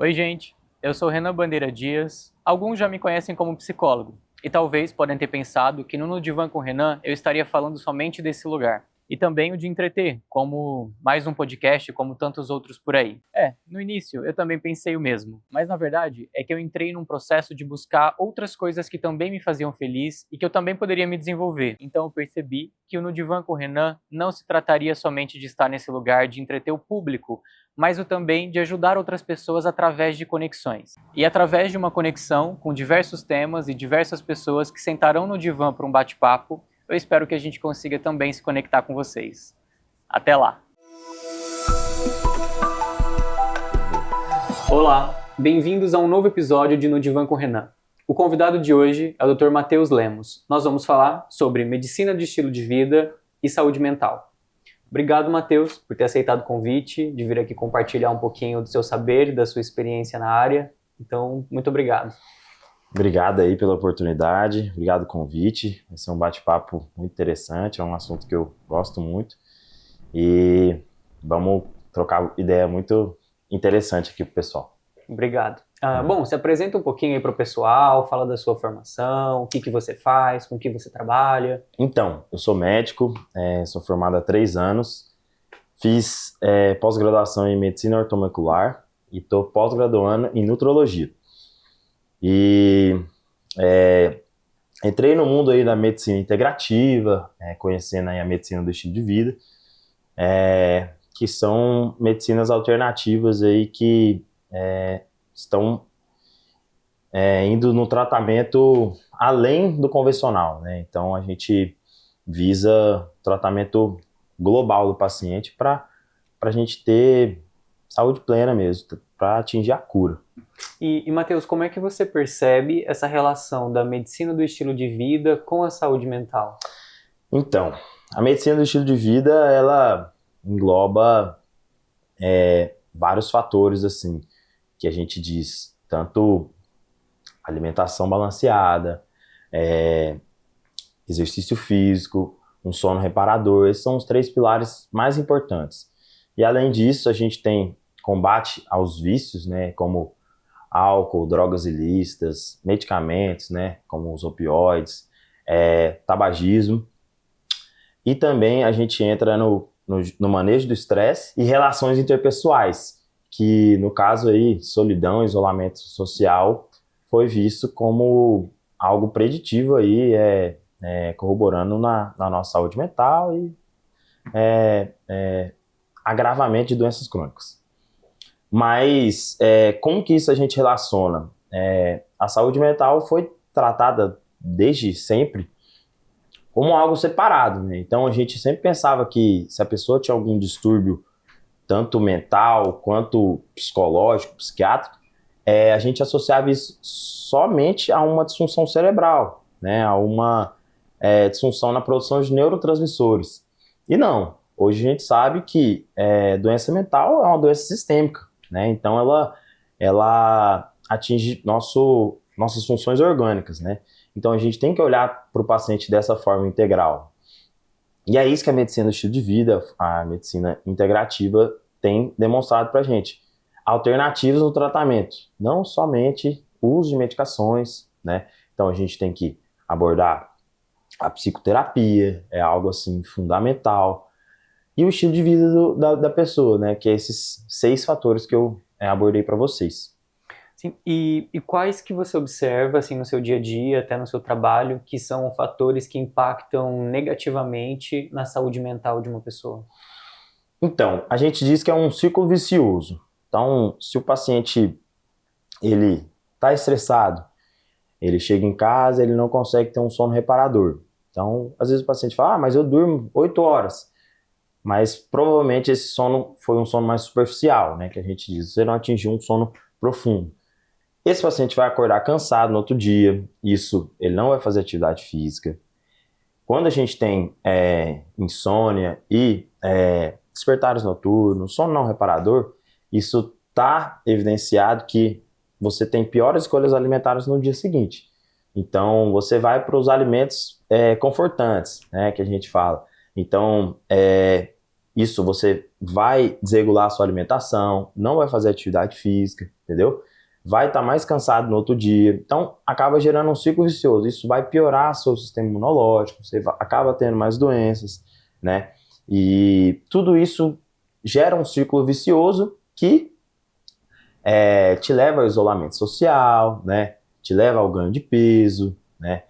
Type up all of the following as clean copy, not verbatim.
Oi, gente. Eu sou Renan Bandeira Dias. Alguns já me conhecem como psicólogo e talvez podem ter pensado que no Divã com Renan eu estaria falando somente desse lugar. E também o de entreter, como mais um podcast, como tantos outros por aí. No início eu também pensei o mesmo, mas na verdade é que eu entrei num processo de buscar outras coisas que também me faziam feliz e que eu também poderia me desenvolver. Então eu percebi que o No Divã com Renan não se trataria somente de estar nesse lugar de entreter o público, mas o também de ajudar outras pessoas através de conexões. E através de uma conexão com diversos temas e diversas pessoas que sentarão no divã para um bate-papo, eu espero que a gente consiga também se conectar com vocês. Até lá! Olá, bem-vindos a um novo episódio de No Divã com Renan. O convidado de hoje é o Dr. Matheus Lemos. Nós vamos falar sobre medicina de estilo de vida e saúde mental. Obrigado, Matheus, por ter aceitado o convite, de vir aqui compartilhar um pouquinho do seu saber e da sua experiência na área. Então, muito obrigado. Obrigado aí pela oportunidade, obrigado pelo convite. Vai ser um bate-papo muito interessante, é um assunto que eu gosto muito. E vamos trocar ideia muito interessante aqui pro pessoal. Obrigado. Bom, se apresenta um pouquinho aí para o pessoal, fala da sua formação, o que você faz, com o que você trabalha. Então, eu sou médico, sou formado há 3 anos, fiz pós-graduação em medicina ortomolecular e estou pós-graduando em nutrologia. E entrei no mundo aí da medicina integrativa, conhecendo aí a medicina do estilo de vida, que são medicinas alternativas aí que estão indo no tratamento além do convencional, né? Então a gente visa tratamento global do paciente para a gente ter saúde plena mesmo, para atingir a cura. E Matheus, como é que você percebe essa relação da medicina do estilo de vida com a saúde mental? Então, a medicina do estilo de vida, ela engloba vários fatores, assim, que a gente diz, tanto alimentação balanceada, exercício físico, um sono reparador, esses são os 3 pilares mais importantes. E além disso, a gente tem combate aos vícios, né, como álcool, drogas ilícitas, medicamentos, né, como os opioides, tabagismo. E também a gente entra no manejo do estresse e relações interpessoais, que no caso aí, solidão, isolamento social, foi visto como algo preditivo aí, corroborando na nossa saúde mental e agravamento de doenças crônicas. Mas como que isso a gente relaciona? A saúde mental foi tratada desde sempre como algo separado, né? Então a gente sempre pensava que se a pessoa tinha algum distúrbio, tanto mental quanto psicológico, psiquiátrico, a gente associava isso somente a uma disfunção cerebral, né? A uma disfunção na produção de neurotransmissores. E não, hoje a gente sabe que doença mental é uma doença sistêmica, né? Então ela atinge nossas funções orgânicas, né? Então a gente tem que olhar para o paciente dessa forma integral. E é isso que a medicina do estilo de vida, a medicina integrativa, tem demonstrado para a gente. Alternativas no tratamento, não somente o uso de medicações, né? Então a gente tem que abordar a psicoterapia, é algo assim fundamental. E o estilo de vida da pessoa, né? Que é esses 6 fatores que eu abordei para vocês. Sim, e quais que você observa assim, no seu dia a dia, até no seu trabalho, que são fatores que impactam negativamente na saúde mental de uma pessoa? Então, a gente diz que é um ciclo vicioso. Então, se o paciente ele está estressado, ele chega em casa, ele não consegue ter um sono reparador. Então, às vezes o paciente fala, mas eu durmo 8 horas. Mas provavelmente esse sono foi um sono mais superficial, né? Que a gente diz, você não atingiu um sono profundo. Esse paciente vai acordar cansado no outro dia, isso, ele não vai fazer atividade física. Quando a gente tem insônia e despertares noturnos, sono não reparador, isso está evidenciado que você tem piores escolhas alimentares no dia seguinte. Então, você vai para os alimentos confortantes, né, que a gente fala. Então, isso você vai desregular a sua alimentação, não vai fazer atividade física, entendeu? Vai estar mais cansado no outro dia. Então, acaba gerando um ciclo vicioso. Isso vai piorar seu sistema imunológico, você acaba tendo mais doenças, né? E tudo isso gera um ciclo vicioso que te leva ao isolamento social, né? Te leva ao ganho de peso, né?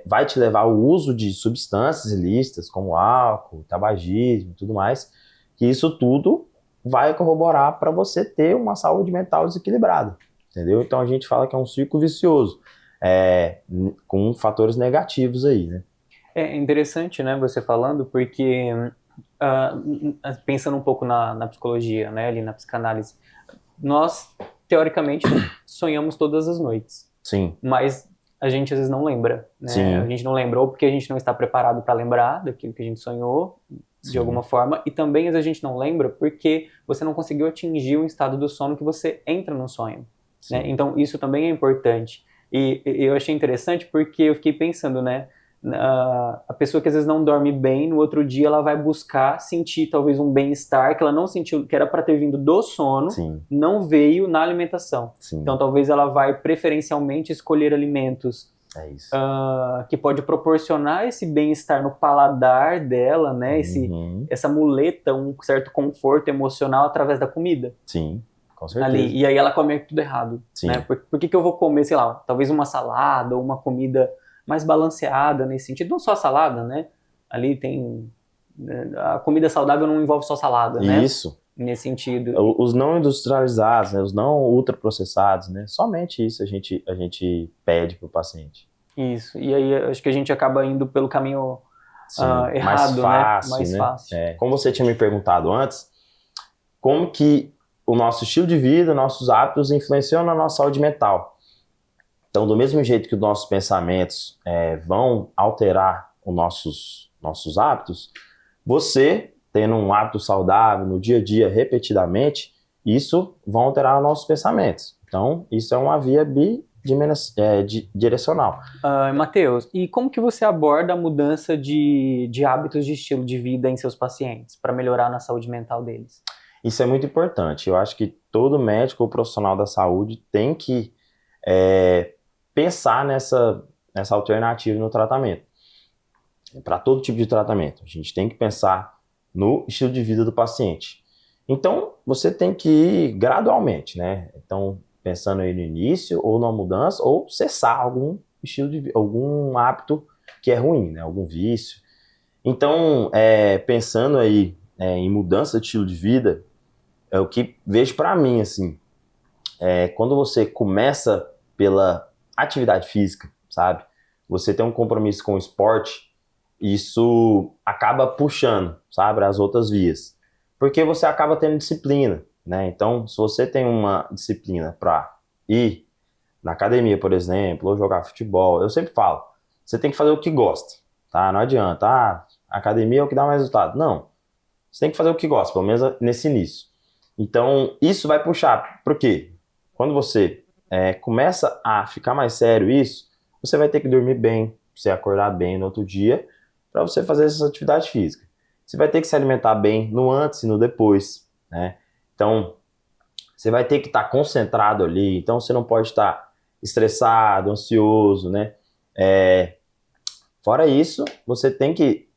Vai te levar ao uso de substâncias ilícitas como álcool, tabagismo e tudo mais, que isso tudo vai corroborar para você ter uma saúde mental desequilibrada, entendeu? Então a gente fala que é um ciclo vicioso, com fatores negativos aí, né? É interessante, né, você falando, porque pensando um pouco na psicologia, né, ali na psicanálise, nós, teoricamente, sonhamos todas as noites. Sim. Mas a gente às vezes não lembra, né? Sim. A gente não lembrou porque a gente não está preparado para lembrar daquilo que a gente sonhou, de alguma forma, e também às vezes a gente não lembra porque você não conseguiu atingir o estado do sono que você entra no sonho, né? Então isso também é importante. E eu achei interessante porque eu fiquei pensando, né? A pessoa que às vezes não dorme bem, no outro dia ela vai buscar sentir talvez um bem-estar que ela não sentiu, que era para ter vindo do sono, não veio na alimentação. Então talvez ela vai preferencialmente escolher alimentos que pode proporcionar esse bem-estar no paladar dela, né? Essa muleta, um certo conforto emocional através da comida. Sim, com certeza. Ali, e aí ela come tudo errado. Né? Por que eu vou comer, sei lá, talvez uma salada ou uma comida mais balanceada nesse sentido? Não só salada, né? Ali tem... A comida saudável não envolve só salada, né? Isso. Nesse sentido. Os não industrializados, né? Os não ultraprocessados, né? Somente isso a gente pede pro paciente. Isso. E aí acho que a gente acaba indo pelo caminho errado, mais fácil, né? Mais fácil. Como você tinha me perguntado antes, como que o nosso estilo de vida, nossos hábitos influenciam na nossa saúde mental. Então, do mesmo jeito que os nossos pensamentos vão alterar os nossos hábitos, você, tendo um hábito saudável no dia a dia, repetidamente, isso vai alterar os nossos pensamentos. Então, isso é uma via bidirecional. Matheus, e como que você aborda a mudança de hábitos de estilo de vida em seus pacientes, para melhorar na saúde mental deles? Isso é muito importante. Eu acho que todo médico ou profissional da saúde tem que pensar nessa alternativa no tratamento. Para todo tipo de tratamento, a gente tem que pensar no estilo de vida do paciente. Então, você tem que ir gradualmente, né? Então, pensando aí no início, ou numa mudança, ou cessar algum estilo de vida, algum hábito que é ruim, né? Algum vício. Então, pensando aí em mudança de estilo de vida, é o que vejo para mim, assim, quando você começa pela atividade física, sabe? Você tem um compromisso com o esporte, isso acaba puxando, sabe, as outras vias. Porque você acaba tendo disciplina, né? Então, se você tem uma disciplina para ir na academia, por exemplo, ou jogar futebol, eu sempre falo, você tem que fazer o que gosta, tá? Não adianta, a academia é o que dá mais resultado. Não, você tem que fazer o que gosta, pelo menos nesse início. Então, isso vai puxar, por quê? Quando você começa a ficar mais sério isso, você vai ter que dormir bem, você acordar bem no outro dia, para você fazer essa atividade física. Você vai ter que se alimentar bem no antes e no depois, né? Então, você vai ter que estar concentrado ali, então você não pode estar estressado, ansioso, né? Fora isso, você tem que...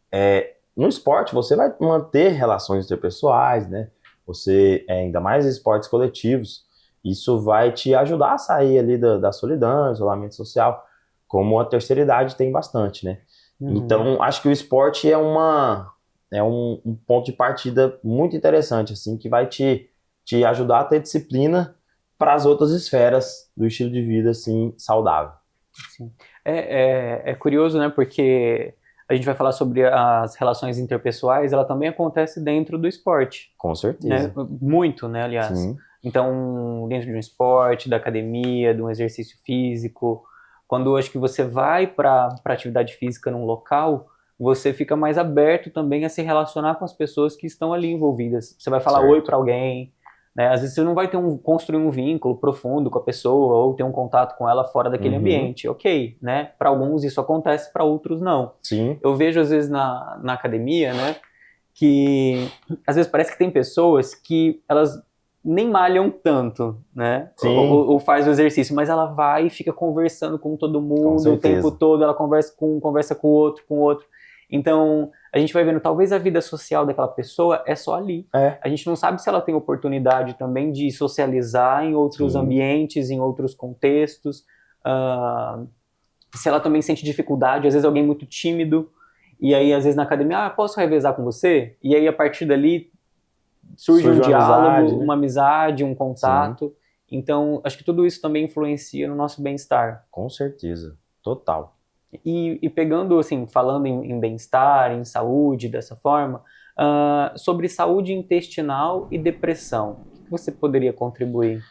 no esporte, você vai manter relações interpessoais, né? Você, ainda mais esportes coletivos, isso vai te ajudar a sair ali da solidão, isolamento social, como a terceira idade tem bastante, né? Então, acho que o esporte é um ponto de partida muito interessante, assim, que vai te ajudar a ter disciplina para as outras esferas do estilo de vida, assim, saudável. Sim. É curioso, né, porque a gente vai falar sobre as relações interpessoais, ela também acontece dentro do esporte. Com certeza. Né? Muito, né, aliás. Sim. Então, dentro de um esporte, da academia, de um exercício físico, quando acho que você vai para atividade física num local, você fica mais aberto também a se relacionar com as pessoas que estão ali envolvidas. Você vai falar oi para alguém, né? Às vezes você não vai construir um vínculo profundo com a pessoa ou ter um contato com ela fora daquele ambiente. Ok, né? Para alguns isso acontece, para outros não. Sim. Eu vejo às vezes na academia, né? que às vezes parece que tem pessoas que elas nem malham tanto, né? Sim. Ou faz o exercício, mas ela vai e fica conversando com todo mundo o tempo todo, ela conversa com o outro. Então, a gente vai vendo, talvez a vida social daquela pessoa é só ali. A gente não sabe se ela tem oportunidade também de socializar em outros ambientes, em outros contextos, se ela também sente dificuldade, às vezes alguém muito tímido, e aí às vezes na academia, posso revezar com você? E aí a partir dali surge um diálogo, amizade, né? uma amizade, um contato. Sim. Então, acho que tudo isso também influencia no nosso bem-estar. Com certeza, total. E pegando, assim, falando em bem-estar, em saúde, dessa forma, sobre saúde intestinal e depressão, o que você poderia contribuir?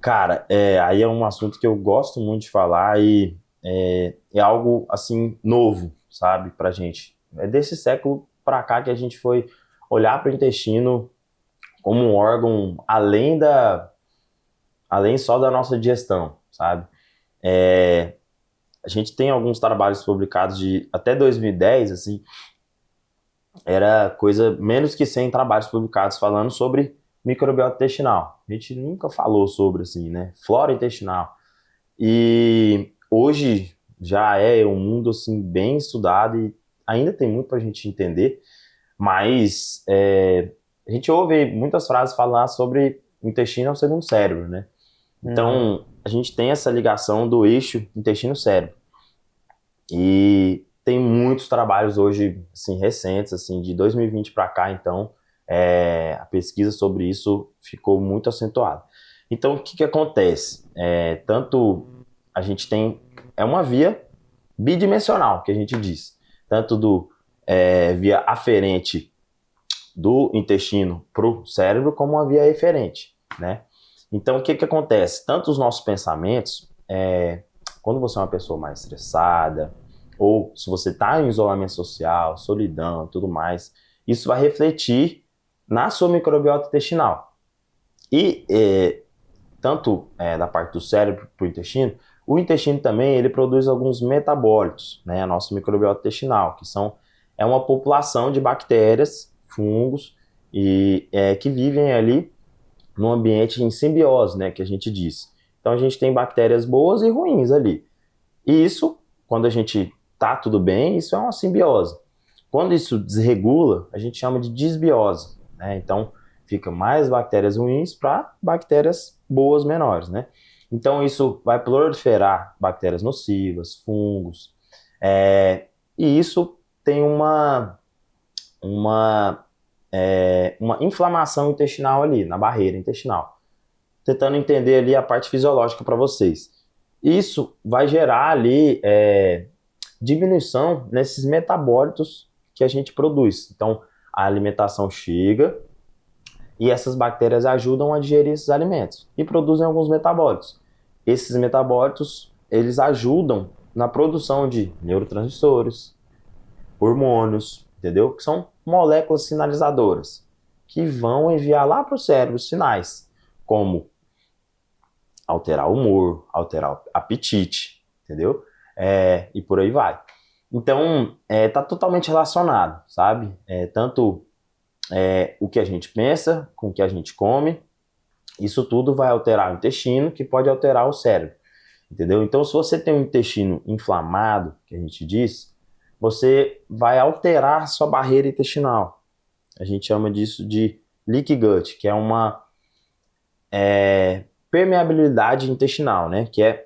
Cara, aí é um assunto que eu gosto muito de falar e é algo, assim, novo, sabe, pra gente. É desse século pra cá que a gente foi olhar para o intestino como um órgão além só da nossa digestão, sabe? A gente tem alguns trabalhos publicados de até 2010, assim, era coisa menos que 100 trabalhos publicados falando sobre microbiota intestinal. A gente nunca falou sobre, assim, né? Flora intestinal. E hoje já é um mundo, assim, bem estudado e ainda tem muito pra gente entender, mas a gente ouve muitas frases falar sobre o intestino é o segundo cérebro, né? Então, a gente tem essa ligação do eixo intestino-cérebro. E tem muitos trabalhos hoje, assim, recentes, assim, de 2020 para cá, então, a pesquisa sobre isso ficou muito acentuada. Então, o que acontece? Tanto a gente tem... É uma via bidimensional, que a gente diz. Tanto via aferente do intestino para o cérebro, como uma via eferente, né? Então, o que acontece? Tanto os nossos pensamentos, quando você é uma pessoa mais estressada, ou se você está em isolamento social, solidão e tudo mais, isso vai refletir na sua microbiota intestinal. E tanto da parte do cérebro para o intestino, o intestino também ele produz alguns metabólitos, né? A nossa microbiota intestinal, que é uma população de bactérias, fungos, e que vivem ali num ambiente em simbiose, né, que a gente diz. Então a gente tem bactérias boas e ruins ali. E isso, quando a gente tá tudo bem, isso é uma simbiose. Quando isso desregula, a gente chama de disbiose, né? Então fica mais bactérias ruins para bactérias boas menores, né? Então isso vai proliferar bactérias nocivas, fungos, e isso tem uma inflamação intestinal ali, na barreira intestinal. Tentando entender ali a parte fisiológica para vocês. Isso vai gerar ali diminuição nesses metabólitos que a gente produz. Então, a alimentação chega e essas bactérias ajudam a digerir esses alimentos e produzem alguns metabólitos. Esses metabólitos, eles ajudam na produção de neurotransmissores, hormônios, entendeu? Que são moléculas sinalizadoras que vão enviar lá para o cérebro sinais, como alterar o humor, alterar o apetite, entendeu? E por aí vai. Então, tá totalmente relacionado, sabe? Tanto o que a gente pensa com o que a gente come, isso tudo vai alterar o intestino, que pode alterar o cérebro, entendeu? Então, se você tem um intestino inflamado, que a gente diz, você vai alterar sua barreira intestinal. A gente chama disso de leaky gut, que é uma permeabilidade intestinal, né? Que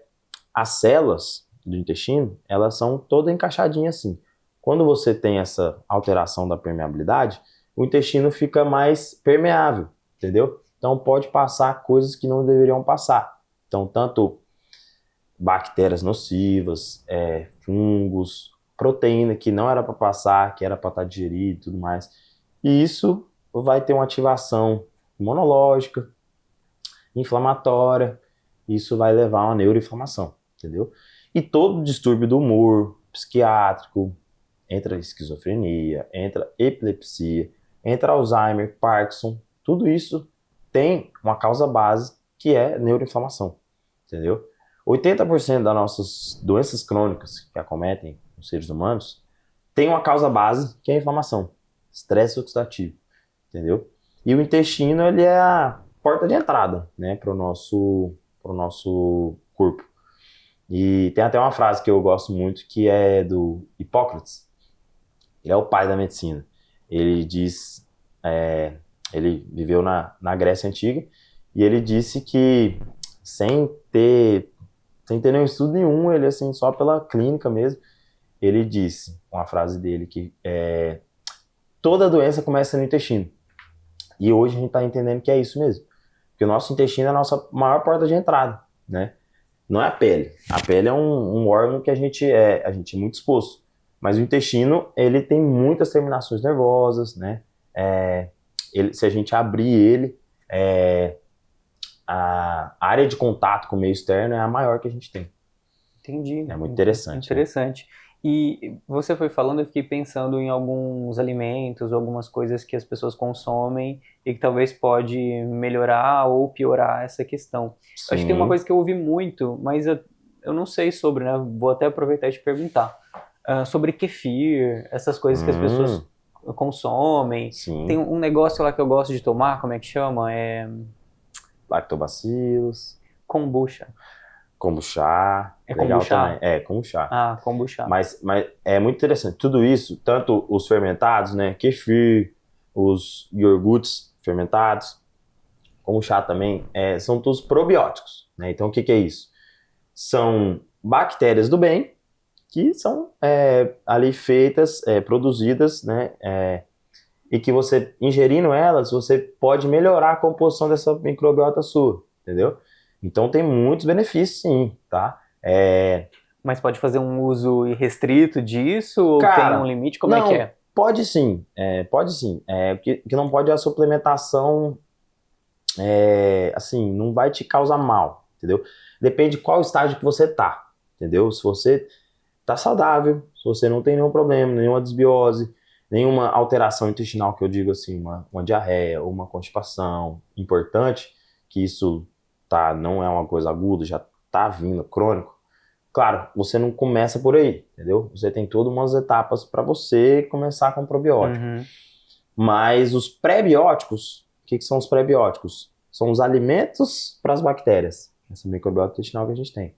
as células do intestino, elas são todas encaixadinhas assim. Quando você tem essa alteração da permeabilidade, o intestino fica mais permeável, entendeu? Então pode passar coisas que não deveriam passar. Então tanto bactérias nocivas, fungos, proteína que não era para passar, que era para estar digerido e tudo mais. E isso vai ter uma ativação imunológica, inflamatória, isso vai levar a uma neuroinflamação, entendeu? E todo distúrbio do humor, psiquiátrico, entra esquizofrenia, entra epilepsia, entra Alzheimer, Parkinson, tudo isso tem uma causa base que é neuroinflamação, entendeu? 80% das nossas doenças crônicas que acometem os seres humanos tem uma causa base que é a inflamação, estresse oxidativo, entendeu? E o intestino, ele é a porta de entrada, né, pro nosso corpo. E tem até uma frase que eu gosto muito, que é do Hipócrates. Ele é o pai da medicina. Ele diz, ele viveu na Grécia Antiga, e ele disse que sem ter nenhum estudo nenhum, ele assim, só pela clínica mesmo, ele disse, com a frase dele, que toda doença começa no intestino. E hoje a gente está entendendo que é isso mesmo. Porque o nosso intestino é a nossa maior porta de entrada, né? Não é a pele. A pele é um órgão que a gente é muito exposto. Mas o intestino, ele tem muitas terminações nervosas, né? Se a gente abrir ele, a área de contato com o meio externo é a maior que a gente tem. Entendi. É muito interessante. Interessante. Né? E você foi falando, eu fiquei pensando em alguns alimentos, algumas coisas que as pessoas consomem e que talvez pode melhorar ou piorar essa questão. Sim. Acho que tem uma coisa que eu ouvi muito, mas eu não sei sobre, né? Vou até aproveitar e te perguntar. Sobre kefir, essas coisas que as pessoas consomem. Sim. Tem um negócio lá que eu gosto de tomar, como é que chama? Lactobacilos. Kombucha. Kombucha. É legal kombucha? também. É, kombucha. Ah, kombucha. Mas é muito interessante. Tudo isso, tanto os fermentados, né? Kefir, os iogurtes fermentados, kombucha também, são todos probióticos, né? Então, o que é isso? São bactérias do bem que são ali feitas, produzidas, né? E que você, ingerindo elas, você pode melhorar a composição dessa microbiota sua, entendeu? Então tem muitos benefícios, sim, tá? Mas pode fazer um uso irrestrito disso? Ou Cara, tem um limite? Como não, é que é? Pode sim, pode sim. O que não pode é a suplementação, assim, não vai te causar mal, entendeu? Depende de qual estágio que você tá, entendeu? Se você tá saudável, se você não tem nenhum problema, nenhuma desbiose, nenhuma alteração intestinal, que eu digo assim, uma diarreia ou uma constipação importante, que isso não é uma coisa aguda, já tá vindo crônico. Claro, você não começa por aí, entendeu? Você tem todas umas etapas para você começar com probiótico. Uhum. Mas os pré-bióticos, o que são os pré-bióticos? São os alimentos para as bactérias, essa microbiota intestinal que a gente tem.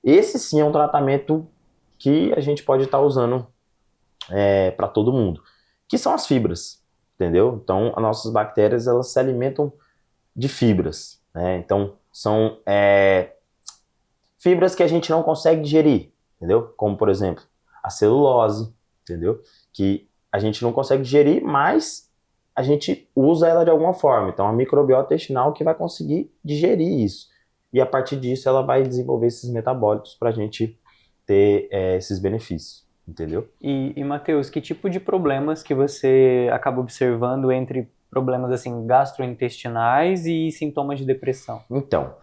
Esse sim é um tratamento que a gente pode estar usando para todo mundo, que são as fibras, entendeu? Então, as nossas bactérias, elas se alimentam de fibras, né? Então, são fibras que a gente não consegue digerir, entendeu? Como, por exemplo, a celulose, entendeu? Que a gente não consegue digerir, mas a gente usa ela de alguma forma. Então, a microbiota intestinal que vai conseguir digerir isso. E a partir disso, ela vai desenvolver esses metabólitos para a gente ter esses benefícios, entendeu? E Matheus, que tipo de problemas que você acaba observando entre problemas assim gastrointestinais e sintomas de depressão? Então,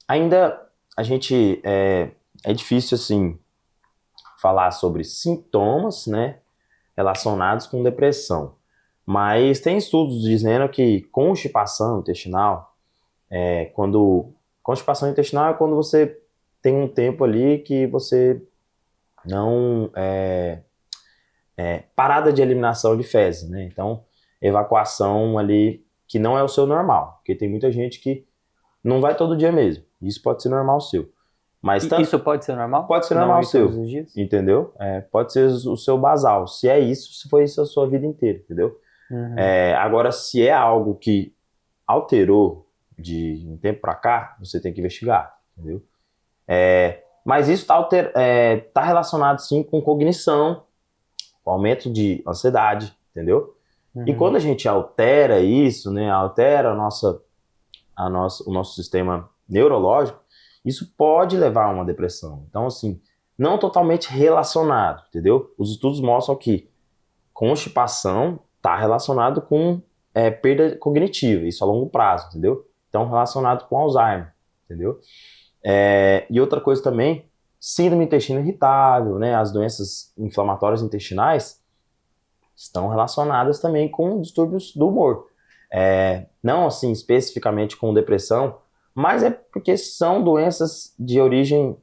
ainda a gente é difícil assim falar sobre sintomas, né, relacionados com depressão, mas tem estudos dizendo que constipação intestinal, constipação intestinal é quando você tem um tempo ali que você não parada de eliminação de fezes, né? Então, evacuação ali que não é o seu normal, porque tem muita gente que não vai todo dia mesmo. Isso pode ser normal seu. Mas isso pode ser normal? Pode ser normal seu, todos os dias? entendeu? Pode ser o seu basal. Se é isso, se foi isso a sua vida inteira, entendeu? Uhum. Agora, se é algo que alterou de um tempo para cá, você tem que investigar, entendeu? Mas isso tá relacionado sim com cognição, com aumento de ansiedade, entendeu? Uhum. E quando a gente altera isso, né, altera o nosso sistema neurológico, isso pode levar a uma depressão. Então, assim, não totalmente relacionado, entendeu? Os estudos mostram que constipação está relacionado com perda cognitiva, isso a longo prazo, entendeu? Então, relacionado com Alzheimer, entendeu? E outra coisa também, síndrome do intestino irritável, né? As doenças inflamatórias intestinais estão relacionadas também com distúrbios do humor. Não assim especificamente com depressão, mas é porque são doenças de origem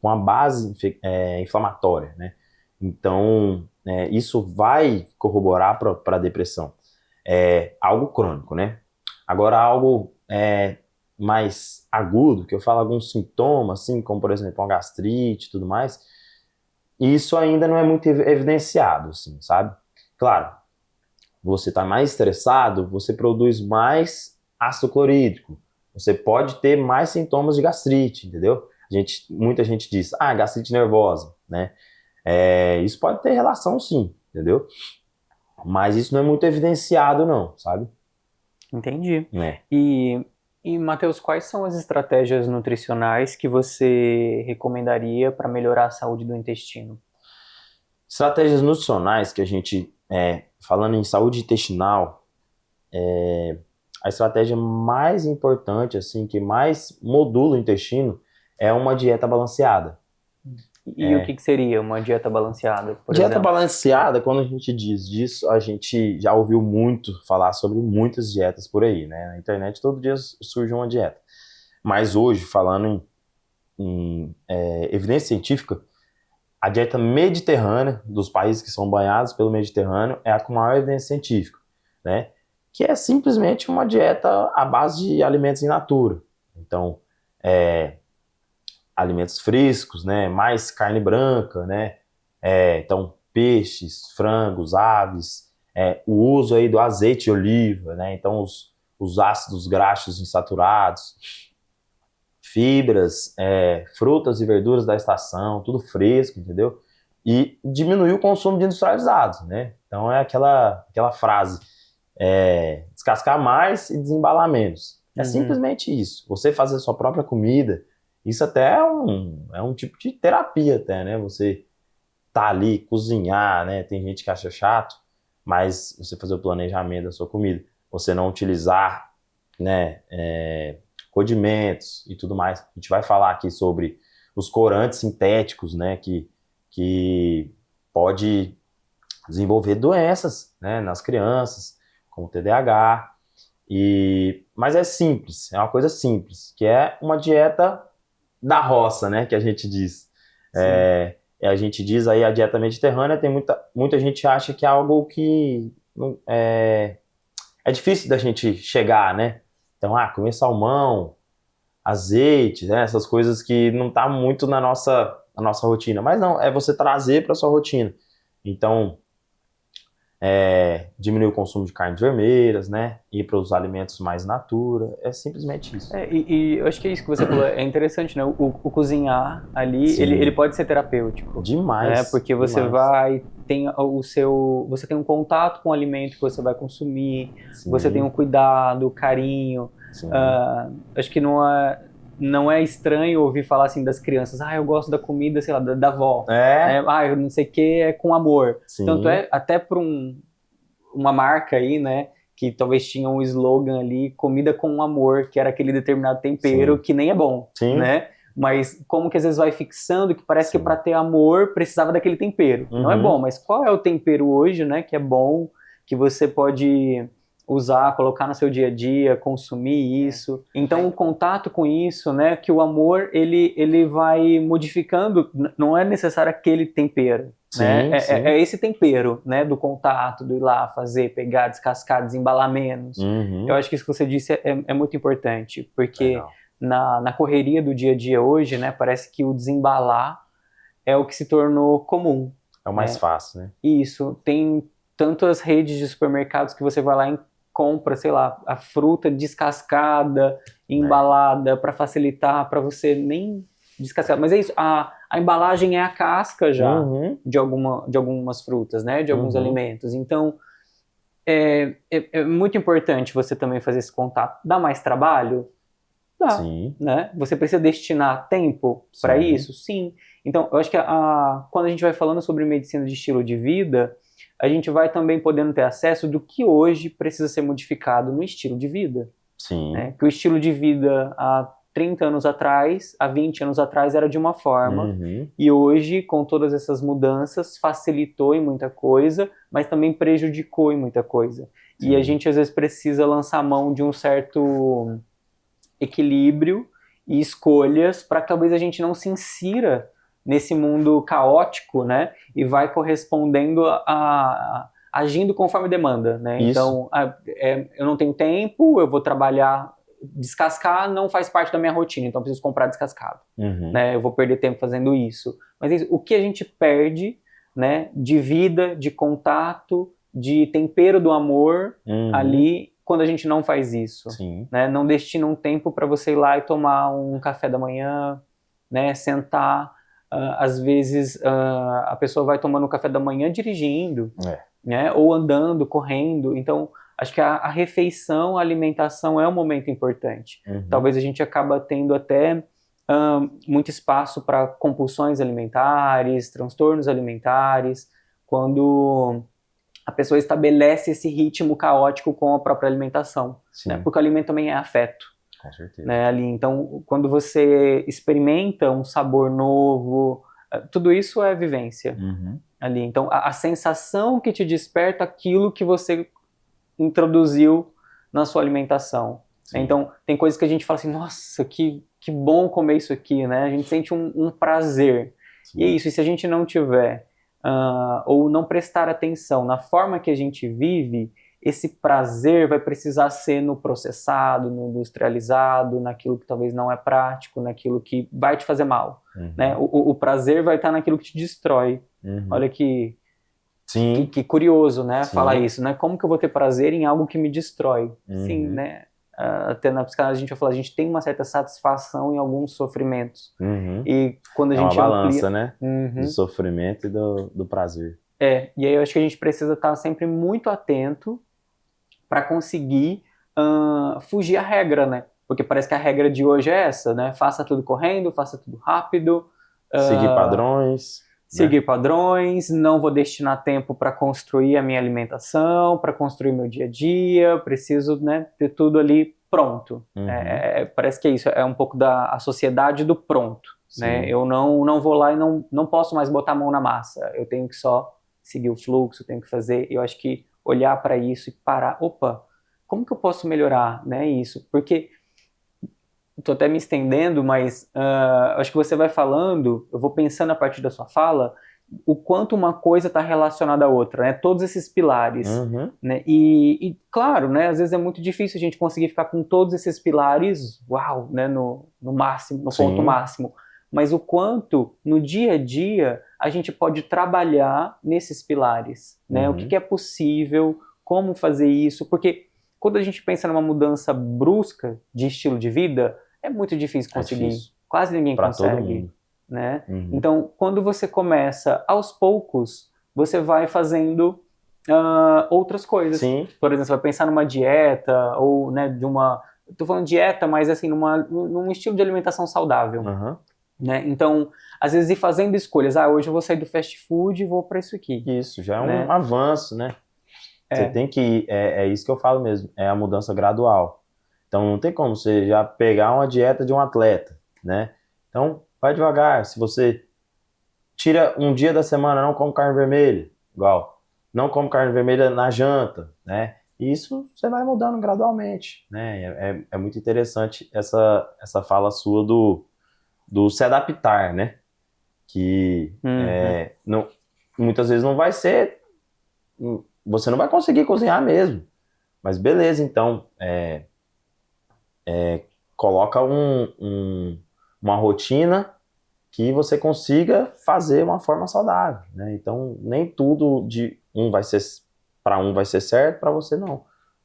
com a base inflamatória, né? Então, isso vai corroborar para a depressão. É algo crônico, né? Agora, algo mais agudo, que eu falo alguns sintomas, assim, como, por exemplo, uma gastrite e tudo mais, isso ainda não é muito evidenciado, assim, sabe? Claro, você está mais estressado, você produz mais ácido clorídrico, você pode ter mais sintomas de gastrite, entendeu? Muita gente diz, gastrite nervosa, né? Isso pode ter relação, sim, entendeu? Mas isso não é muito evidenciado, não, sabe? Entendi. É. E Matheus, quais são as estratégias nutricionais que você recomendaria para melhorar a saúde do intestino? Estratégias nutricionais que a gente, falando em saúde intestinal, a estratégia mais importante, assim, que mais modula o intestino, é uma dieta balanceada. E o que seria uma dieta balanceada, por Dieta exemplo? balanceada, quando a gente diz disso, a gente já ouviu muito falar sobre muitas dietas por aí, né? Na internet todo dia surge uma dieta. Mas hoje, falando em evidência científica, a dieta mediterrânea, dos países que são banhados pelo Mediterrâneo, é a com maior evidência científica, né? Que é simplesmente uma dieta à base de alimentos in natura. Então, alimentos frescos, né? Mais carne branca, né? Então, peixes, frangos, aves, o uso aí do azeite de oliva, né? Então, os ácidos graxos insaturados, fibras, frutas e verduras da estação, tudo fresco, entendeu? E diminuir o consumo de industrializados, né? Então, é aquela frase, descascar mais e desembalar menos. É simplesmente isso. Você fazer a sua própria comida, isso até é um tipo de terapia até, né? Você tá ali, cozinhar, né? Tem gente que acha chato, mas você fazer o planejamento da sua comida, você não utilizar, né, condimentos e tudo mais. A gente vai falar aqui sobre os corantes sintéticos, né, que pode desenvolver doenças, né, nas crianças, como TDAH, mas é simples, é uma coisa simples, que é uma dieta da roça, né, que a gente diz. A gente diz aí a dieta mediterrânea, tem muita gente acha que é algo que é difícil da gente chegar, né? Então, comer salmão, azeite, né? Essas coisas que não tá muito na nossa rotina. Mas não, é você trazer para sua rotina. Então, diminuir o consumo de carnes vermelhas, né? Ir para os alimentos mais natura, é simplesmente isso. E eu acho que é isso que você falou, é interessante, né? O cozinhar ali, ele pode ser terapêutico. Demais. Né? Porque você você tem um contato com o alimento que você vai consumir, Sim. Você tem um cuidado, carinho. Acho que não é estranho ouvir falar assim das crianças, eu gosto da comida, sei lá, da avó. Né? Eu não sei o que, é com amor. Sim. Tanto até para uma marca aí, né, que talvez tinha um slogan ali, comida com amor, que era aquele determinado tempero. Sim. Que nem é bom, Sim. né? Mas como que às vezes vai fixando que parece que para ter amor precisava daquele tempero. Não é bom, mas qual é o tempero hoje, né, que é bom, que você pode usar, colocar no seu dia a dia, consumir isso. Então o contato com isso, né, que o amor ele vai modificando, não é necessário aquele tempero. Sim, né? sim. É esse tempero, né, do contato, do ir lá fazer, pegar, descascar, desembalar menos. Eu acho que isso que você disse é muito importante, porque na correria do dia a dia hoje, né, parece que o desembalar é o que se tornou comum. É o mais fácil, né? Isso. Tem tantas redes de supermercados que você vai lá e compra, sei lá, a fruta descascada, embalada, para facilitar, para você nem descascar. Mas é isso, a embalagem é a casca já de algumas frutas, né, de alguns alimentos. Então, é muito importante você também fazer esse contato. Dá mais trabalho? Dá. Sim. Né? Você precisa destinar tempo para isso? Sim. Então, eu acho que quando a gente vai falando sobre medicina de estilo de vida, a gente vai também podendo ter acesso do que hoje precisa ser modificado no estilo de vida. Sim. Né? Que o estilo de vida há 30 anos atrás, há 20 anos atrás era de uma forma, e hoje, com todas essas mudanças, facilitou em muita coisa, mas também prejudicou em muita coisa. Sim. E a gente às vezes precisa lançar mão de um certo equilíbrio e escolhas para que talvez a gente não se insira nesse mundo caótico, né? E vai correspondendo agindo conforme demanda, né? Isso. Então, eu não tenho tempo, eu vou trabalhar, descascar não faz parte da minha rotina, então eu preciso comprar descascado, né? Eu vou perder tempo fazendo isso. Mas o que a gente perde, né? De vida, de contato, de tempero do amor ali, quando a gente não faz isso, né? Não destina um tempo para você ir lá e tomar um café da manhã, né? Sentar, às vezes a pessoa vai tomando o café da manhã dirigindo, né? Ou andando, correndo. Então, acho que a refeição, a alimentação é um momento importante. Talvez a gente acaba tendo até muito espaço para compulsões alimentares, transtornos alimentares, quando a pessoa estabelece esse ritmo caótico com a própria alimentação, né? Porque o alimento também é afeto. Com certeza. Né, ali. Então, quando você experimenta um sabor novo, tudo isso é vivência ali. Então, a sensação que te desperta aquilo que você introduziu na sua alimentação. Então, tem coisas que a gente fala assim, nossa, que bom comer isso aqui, né? A gente sente um prazer. E é isso, e se a gente não tiver ou não prestar atenção na forma que a gente vive, esse prazer vai precisar ser no processado, no industrializado, naquilo que talvez não é prático, naquilo que vai te fazer mal. Né? O prazer vai estar naquilo que te destrói. Olha que curioso, né? Falar isso, né? Como que eu vou ter prazer em algo que me destrói? Sim, né? Até na psicanálise a gente vai falar, a gente tem uma certa satisfação em alguns sofrimentos. E quando a gente uma balança, né? Do sofrimento e do prazer. E aí eu acho que a gente precisa estar sempre muito atento para conseguir fugir à regra, né? Porque parece que a regra de hoje é essa, né? Faça tudo correndo, faça tudo rápido. Seguir padrões. Seguir padrões, não vou destinar tempo para construir a minha alimentação, para construir meu dia a dia, preciso, né, ter tudo ali pronto. Parece que é isso, é um pouco a sociedade do pronto. Né? Eu não vou lá e não posso mais botar a mão na massa, eu tenho que só seguir o fluxo, tenho que fazer. Eu acho que olhar para isso e parar, opa, como que eu posso melhorar, né, isso? Porque estou até me estendendo, mas acho que você vai falando, eu vou pensando a partir da sua fala, o quanto uma coisa está relacionada à outra, né? Todos esses pilares. Né? E, claro, né, às vezes é muito difícil a gente conseguir ficar com todos esses pilares, uau, né, no máximo, no ponto máximo. Mas o quanto, no dia a dia, a gente pode trabalhar nesses pilares, né? O que é possível, como fazer isso, porque quando a gente pensa numa mudança brusca de estilo de vida, é muito difícil conseguir. Quase ninguém consegue. Todo mundo. Né? Então, quando você começa aos poucos, você vai fazendo outras coisas. Por exemplo, você vai pensar numa dieta, ou né, de uma... Estou falando dieta, mas assim, num estilo de alimentação saudável. Né? Então, às vezes ir fazendo escolhas. Hoje eu vou sair do fast food e vou para isso aqui. Isso, já é um avanço, né? Você tem que... É isso que eu falo mesmo, é a mudança gradual. Então, não tem como você já pegar uma dieta de um atleta, né? Então, vai devagar. Se você tira um dia da semana, não come carne vermelha, igual. Não come carne vermelha na janta, né? E isso você vai mudando gradualmente, né? É muito interessante essa fala sua do se adaptar, né? Que muitas vezes não vai ser... Você não vai conseguir cozinhar mesmo. Mas beleza, então... coloca uma rotina que você consiga fazer uma forma saudável, né? Então, nem tudo vai ser certo, para você não.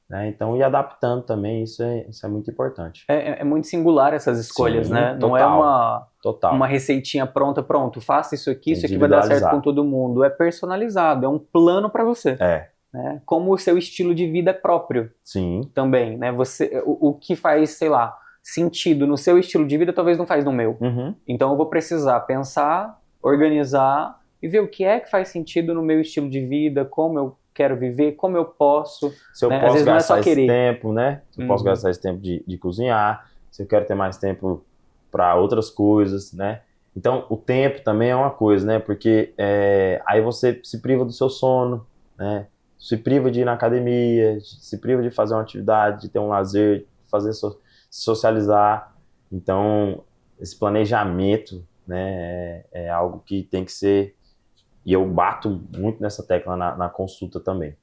Né? Então, ir adaptando também, isso é muito importante. É muito singular essas escolhas, né? Total, não é uma receitinha pronto, faça isso aqui vai dar certo com todo mundo. É personalizado, é um plano para você. Né? Como o seu estilo de vida é próprio. Também, né? O que faz, sei lá, sentido no seu estilo de vida, talvez não faz no meu. Então eu vou precisar pensar, organizar e ver o que é que faz sentido no meu estilo de vida, como eu quero viver, como eu posso. Se eu posso gastar esse tempo, né? Se eu posso gastar esse tempo de cozinhar, se eu quero ter mais tempo para outras coisas, né? Então, o tempo também é uma coisa, né? Porque aí você se priva do seu sono, né? Se priva de ir na academia, se priva de fazer uma atividade, de ter um lazer, de socializar. Então, esse planejamento, né? É algo que tem que ser, e eu bato muito nessa tecla na consulta também.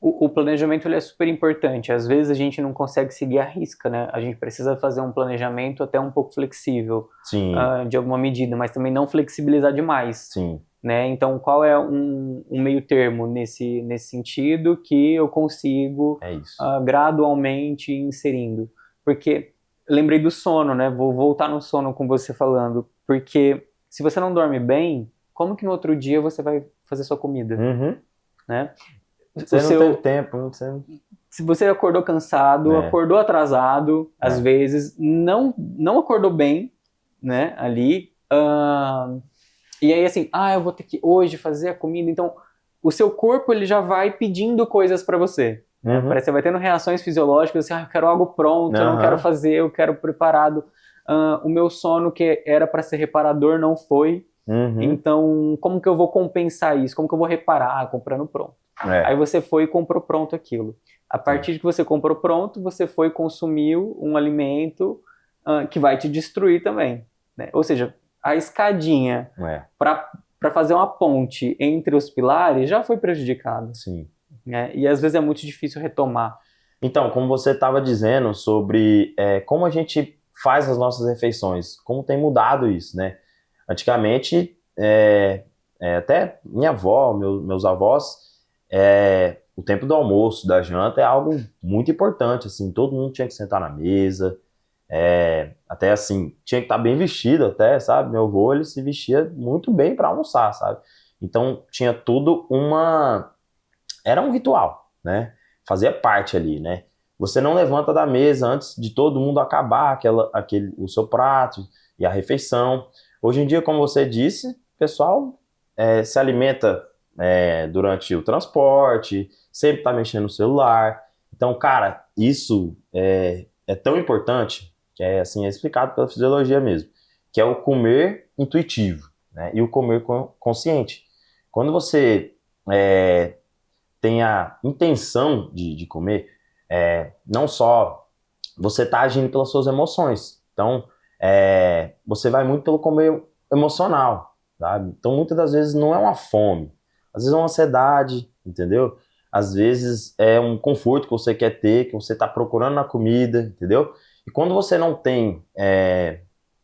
O planejamento ele é super importante. Às vezes a gente não consegue seguir à risca, né? A gente precisa fazer um planejamento até um pouco flexível, Sim, de alguma medida, mas também não flexibilizar demais, sim, né? Então, qual é um meio termo nesse sentido que eu consigo é isso. gradualmente inserindo? Porque lembrei do sono, né? Vou voltar no sono com você falando, porque se você não dorme bem, como que no outro dia você vai fazer sua comida, Uhum. né? Você não teve tempo, Se você acordou cansado, acordou atrasado, às vezes não acordou bem, né, ali, e aí assim, eu vou ter que hoje fazer a comida, então o seu corpo ele já vai pedindo coisas para você, né? Parece que você vai tendo reações fisiológicas, assim, eu quero algo pronto, eu não quero fazer, eu quero preparado, o meu sono que era para ser reparador não foi, então como que eu vou compensar isso? Como que eu vou reparar? Comprando pronto. Aí você foi e comprou pronto aquilo. A partir de que você comprou pronto, você foi e consumiu um alimento que vai te destruir também, né? Ou seja, a escadinha para fazer uma ponte entre os pilares já foi prejudicada. Sim. Né? E às vezes é muito difícil retomar. Então, como você estava dizendo sobre como a gente faz as nossas refeições, como tem mudado isso, né? Antigamente, até minha avó, meus avós, o tempo do almoço, da janta é algo muito importante, assim, todo mundo tinha que sentar na mesa, até assim, tinha que estar bem vestido até, sabe? Meu avô, ele se vestia muito bem para almoçar, sabe? Então, tinha tudo era um ritual, né? Fazia parte ali, né? Você não levanta da mesa antes de todo mundo acabar o seu prato e a refeição. Hoje em dia, como você disse, o pessoal se alimenta durante o transporte, sempre está mexendo no celular. Então, cara, isso é tão importante, que assim, é explicado pela fisiologia mesmo, que é o comer intuitivo, né? E o comer consciente. Quando você tem a intenção de comer, não só você está agindo pelas suas emoções. Então, você vai muito pelo comer emocional, sabe? Então, muitas das vezes não é uma fome, às vezes é uma ansiedade, entendeu? Às vezes é um conforto que você quer ter, que você está procurando na comida, entendeu? E quando você não tem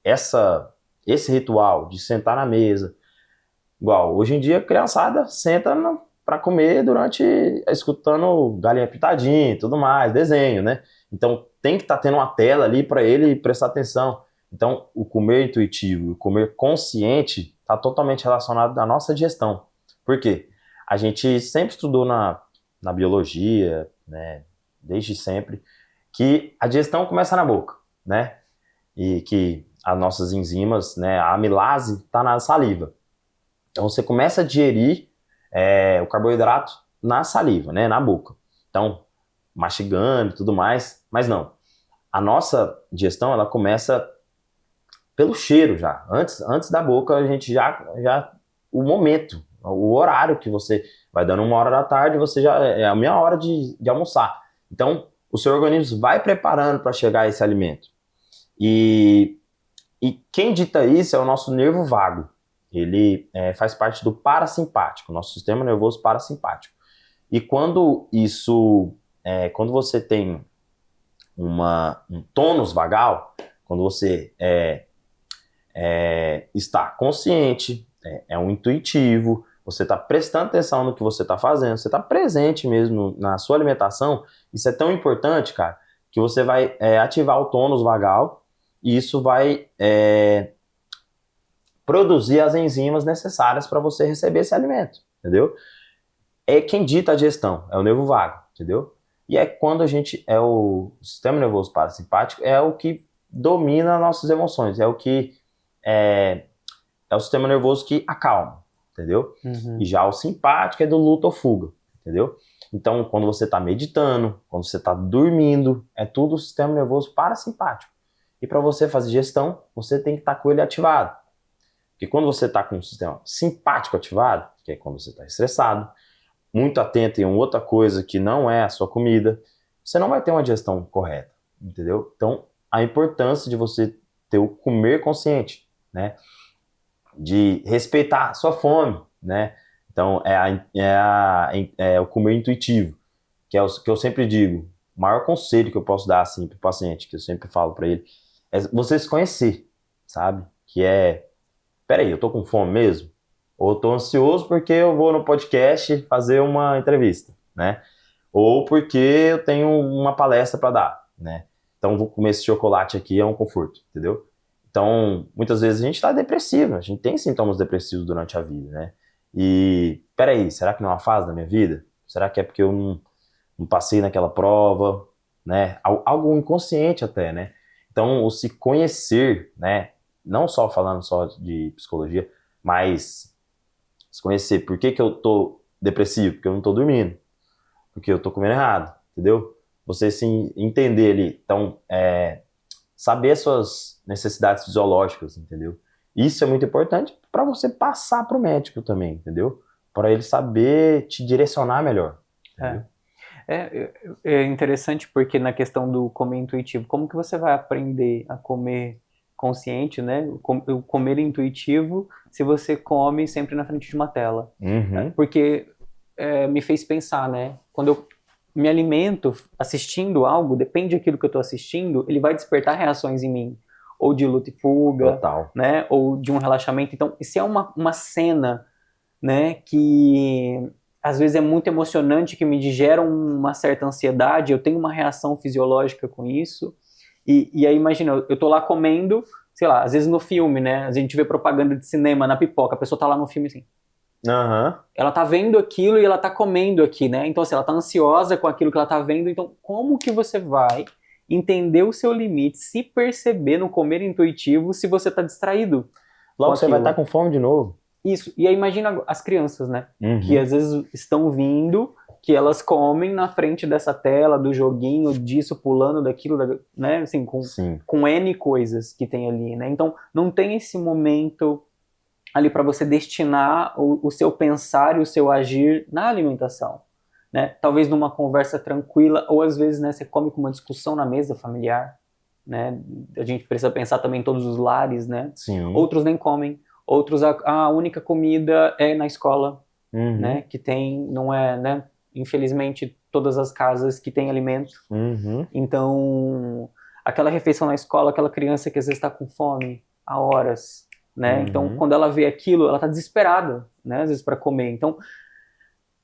esse ritual de sentar na mesa, igual, hoje em dia a criançada senta para comer escutando Galinha Pitadinha e tudo mais, desenho, né? Então tem que estar tendo uma tela ali para ele prestar atenção. Então o comer intuitivo, o comer consciente está totalmente relacionado à nossa digestão. Por quê? A gente sempre estudou na biologia, né, desde sempre, que a digestão começa na boca, né? E que as nossas enzimas, né, a amilase está na saliva. Então você começa a digerir o carboidrato na saliva, né, na boca. Então, mastigando e tudo mais, mas não. A nossa digestão, ela começa pelo cheiro já. Antes da boca, a gente já o momento, o horário que você vai dando 1 hora da tarde, você já é a meia hora de almoçar. Então, o seu organismo vai preparando para chegar a esse alimento. E quem dita isso é o nosso nervo vago. Ele faz parte do parasimpático, nosso sistema nervoso parasimpático. E quando você tem um tônus vagal, quando você está consciente, é um intuitivo, você está prestando atenção no que você está fazendo, você está presente mesmo na sua alimentação, isso é tão importante, cara, que você vai ativar o tônus vagal e isso vai produzir as enzimas necessárias para você receber esse alimento, entendeu? É quem dita a digestão, é o nervo vago, entendeu? E quando a gente o sistema nervoso parasimpático é o que domina nossas emoções, é o sistema nervoso que acalma, entendeu? Uhum. E já o simpático é do luta ou fuga, entendeu? Então, quando você está meditando, quando você está dormindo, é tudo o sistema nervoso parasimpático. E para você fazer digestão, você tem que estar com ele ativado. Porque quando você está com o sistema simpático ativado, que é quando você está estressado, muito atento em outra coisa que não é a sua comida, você não vai ter uma digestão correta, entendeu? Então, a importância de você ter o comer consciente, né? De respeitar a sua fome, né? Então, é o comer intuitivo, que é o que eu sempre digo. O maior conselho que eu posso dar, assim, pro paciente, que eu sempre falo para ele, é você se conhecer, sabe? Que é, peraí, eu tô com fome mesmo? Ou eu tô ansioso porque eu vou no podcast fazer uma entrevista, né? Ou porque eu tenho uma palestra para dar, né? Então, vou comer esse chocolate aqui, é um conforto, entendeu? Então, muitas vezes a gente tá depressivo, a gente tem sintomas depressivos durante a vida, né? E, peraí, será que não é uma fase da minha vida? Será que é porque eu não passei naquela prova, né? Algo inconsciente até, né? Então, o se conhecer, né? Não só falando só de psicologia, mas se conhecer. Por que que eu tô depressivo? Porque eu não tô dormindo. Porque eu tô comendo errado, entendeu? Você se entender ali. Então, saber as suas necessidades fisiológicas, entendeu? Isso é muito importante para você passar para o médico também, entendeu? Para ele saber te direcionar melhor, entendeu? É interessante porque na questão do comer intuitivo, como que você vai aprender a comer consciente, né? O comer intuitivo se você come sempre na frente de uma tela. Uhum. Porque me fez pensar, né? Quando eu me alimento assistindo algo, depende daquilo que eu estou assistindo, ele vai despertar reações em mim. Ou de luta e fuga, Total. né? Ou de um relaxamento. Então, se é uma cena, né, que às vezes é muito emocionante, que me gera uma certa ansiedade, eu tenho uma reação fisiológica com isso, e aí imagina, eu tô lá comendo, sei lá, às vezes no filme, né, a gente vê propaganda de cinema na pipoca, a pessoa tá lá no filme assim, Uhum. ela tá vendo aquilo e ela tá comendo aqui, né, então assim, ela tá ansiosa com aquilo que ela tá vendo, então como que você vai entender o seu limite, se perceber no comer intuitivo se você tá distraído Logo com você vai aquilo? estar com fome de novo. Isso, e aí imagina as crianças, né? Uhum. Que às vezes estão vindo, que elas comem na frente dessa tela, do joguinho, disso, pulando daquilo, né? Assim, Sim. com N coisas que tem ali, né? Então, não tem esse momento ali para você destinar o seu pensar e o seu agir na alimentação, né? Talvez numa conversa tranquila, ou às vezes, né, você come com uma discussão na mesa familiar, né? A gente precisa pensar também em todos os lares, né? Sim. Outros nem comem. Outros, a única comida é na escola, Uhum. né? Que tem, não é, né? Infelizmente, todas as casas que têm alimento. Uhum. Então, aquela refeição na escola, aquela criança que às vezes está com fome há horas, né? Uhum. Então, quando ela vê aquilo, ela está desesperada, né? Às vezes para comer. Então,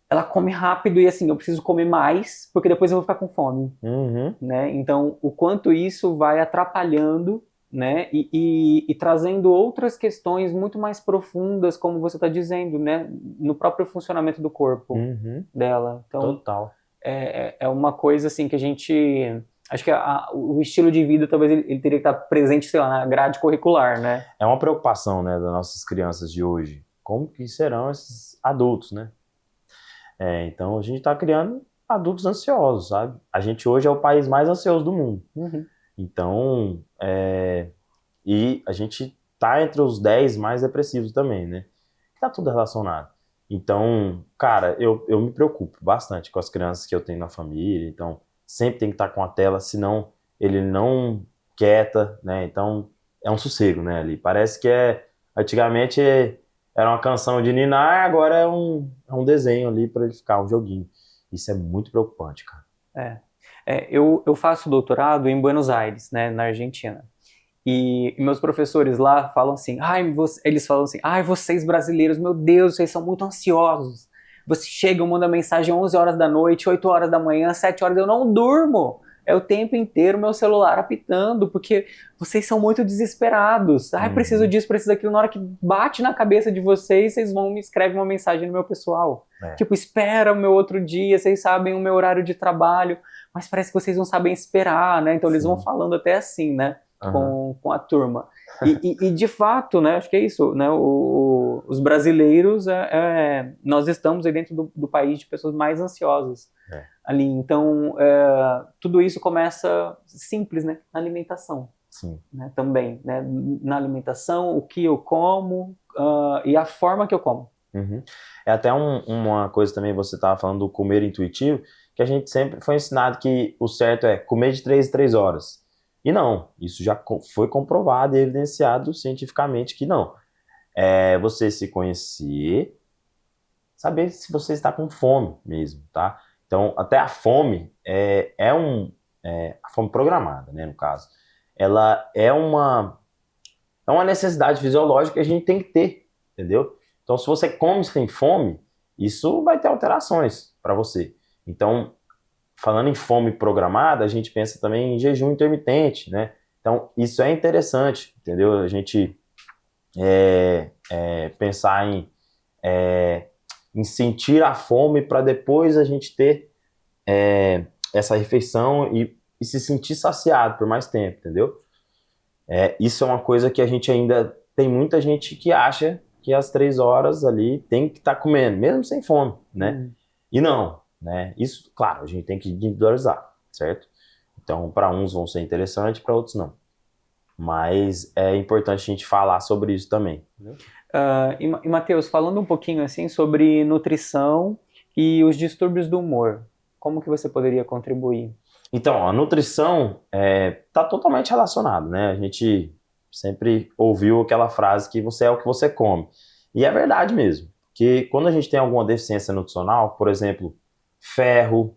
ela come rápido e assim, eu preciso comer mais, porque depois eu vou ficar com fome, Uhum. né? Então, o quanto isso vai atrapalhando, né? E trazendo outras questões muito mais profundas, como você está dizendo, né? No próprio funcionamento do corpo Uhum. dela. Então, Total. é uma coisa assim que a gente... Acho que o estilo de vida talvez ele teria que estar presente, sei lá, na grade curricular, né? É uma preocupação, né, das nossas crianças de hoje. Como que serão esses adultos, né? Então a gente está criando adultos ansiosos, sabe? A gente hoje é o país mais ansioso do mundo. Uhum. Então, e a gente tá entre os 10 mais depressivos também, né? Tá tudo relacionado. Então, cara, eu me preocupo bastante com as crianças que eu tenho na família. Então, sempre tem que estar com a tela, senão ele não quieta, né? Então, é um sossego, né, ali. Parece que antigamente era uma canção de ninar, agora é um desenho ali para ele ficar, um joguinho. Isso é muito preocupante, cara. Eu faço doutorado em Buenos Aires, né, na Argentina. E meus professores lá falam assim, eles falam assim, vocês brasileiros, meu Deus, vocês são muito ansiosos. Você chega, manda mensagem 11 horas da noite, 8 horas da manhã, 7 horas, eu não durmo. É o tempo inteiro meu celular apitando, porque vocês são muito desesperados. Preciso disso, preciso daquilo. Na hora que bate na cabeça de vocês, vocês vão me escrevem uma mensagem no meu pessoal. Tipo, espera o meu outro dia, vocês sabem o meu horário de trabalho, mas parece que vocês não sabem esperar, né? Então eles vão falando até assim, né? Com a turma. E de fato, né, acho que é isso, né, os brasileiros, nós estamos aí dentro do país de pessoas mais ansiosas ali. Então, tudo isso começa simples, né, na alimentação. Sim. Né, também, né, na alimentação, o que eu como e a forma que eu como. Uhum. É até uma coisa também, você estava falando do comer intuitivo, que a gente sempre foi ensinado que o certo é comer de 3 em 3 horas. E não, isso já foi comprovado e evidenciado cientificamente que não. É você se conhecer, saber se você está com fome mesmo, tá? Então, até a fome a fome programada, né, no caso. Ela é uma necessidade fisiológica que a gente tem que ter, entendeu? Então, se você come sem fome, isso vai ter alterações para você. Então, falando em fome programada, a gente pensa também em jejum intermitente, né? Então, isso é interessante, entendeu? A gente pensar em sentir a fome para depois a gente ter essa refeição e se sentir saciado por mais tempo, entendeu? Isso é uma coisa que a gente ainda tem muita gente que acha que às 3 horas ali tem que estar comendo, mesmo sem fome, né? E não, né? Isso, claro, a gente tem que individualizar, certo? Então, para uns vão ser interessantes, para outros não. Mas é importante a gente falar sobre isso também. E Matheus, falando um pouquinho assim sobre nutrição e os distúrbios do humor, como que você poderia contribuir? Então, a nutrição está totalmente relacionada, né? A gente sempre ouviu aquela frase que você é o que você come. E é verdade mesmo, que quando a gente tem alguma deficiência nutricional, por exemplo, ferro,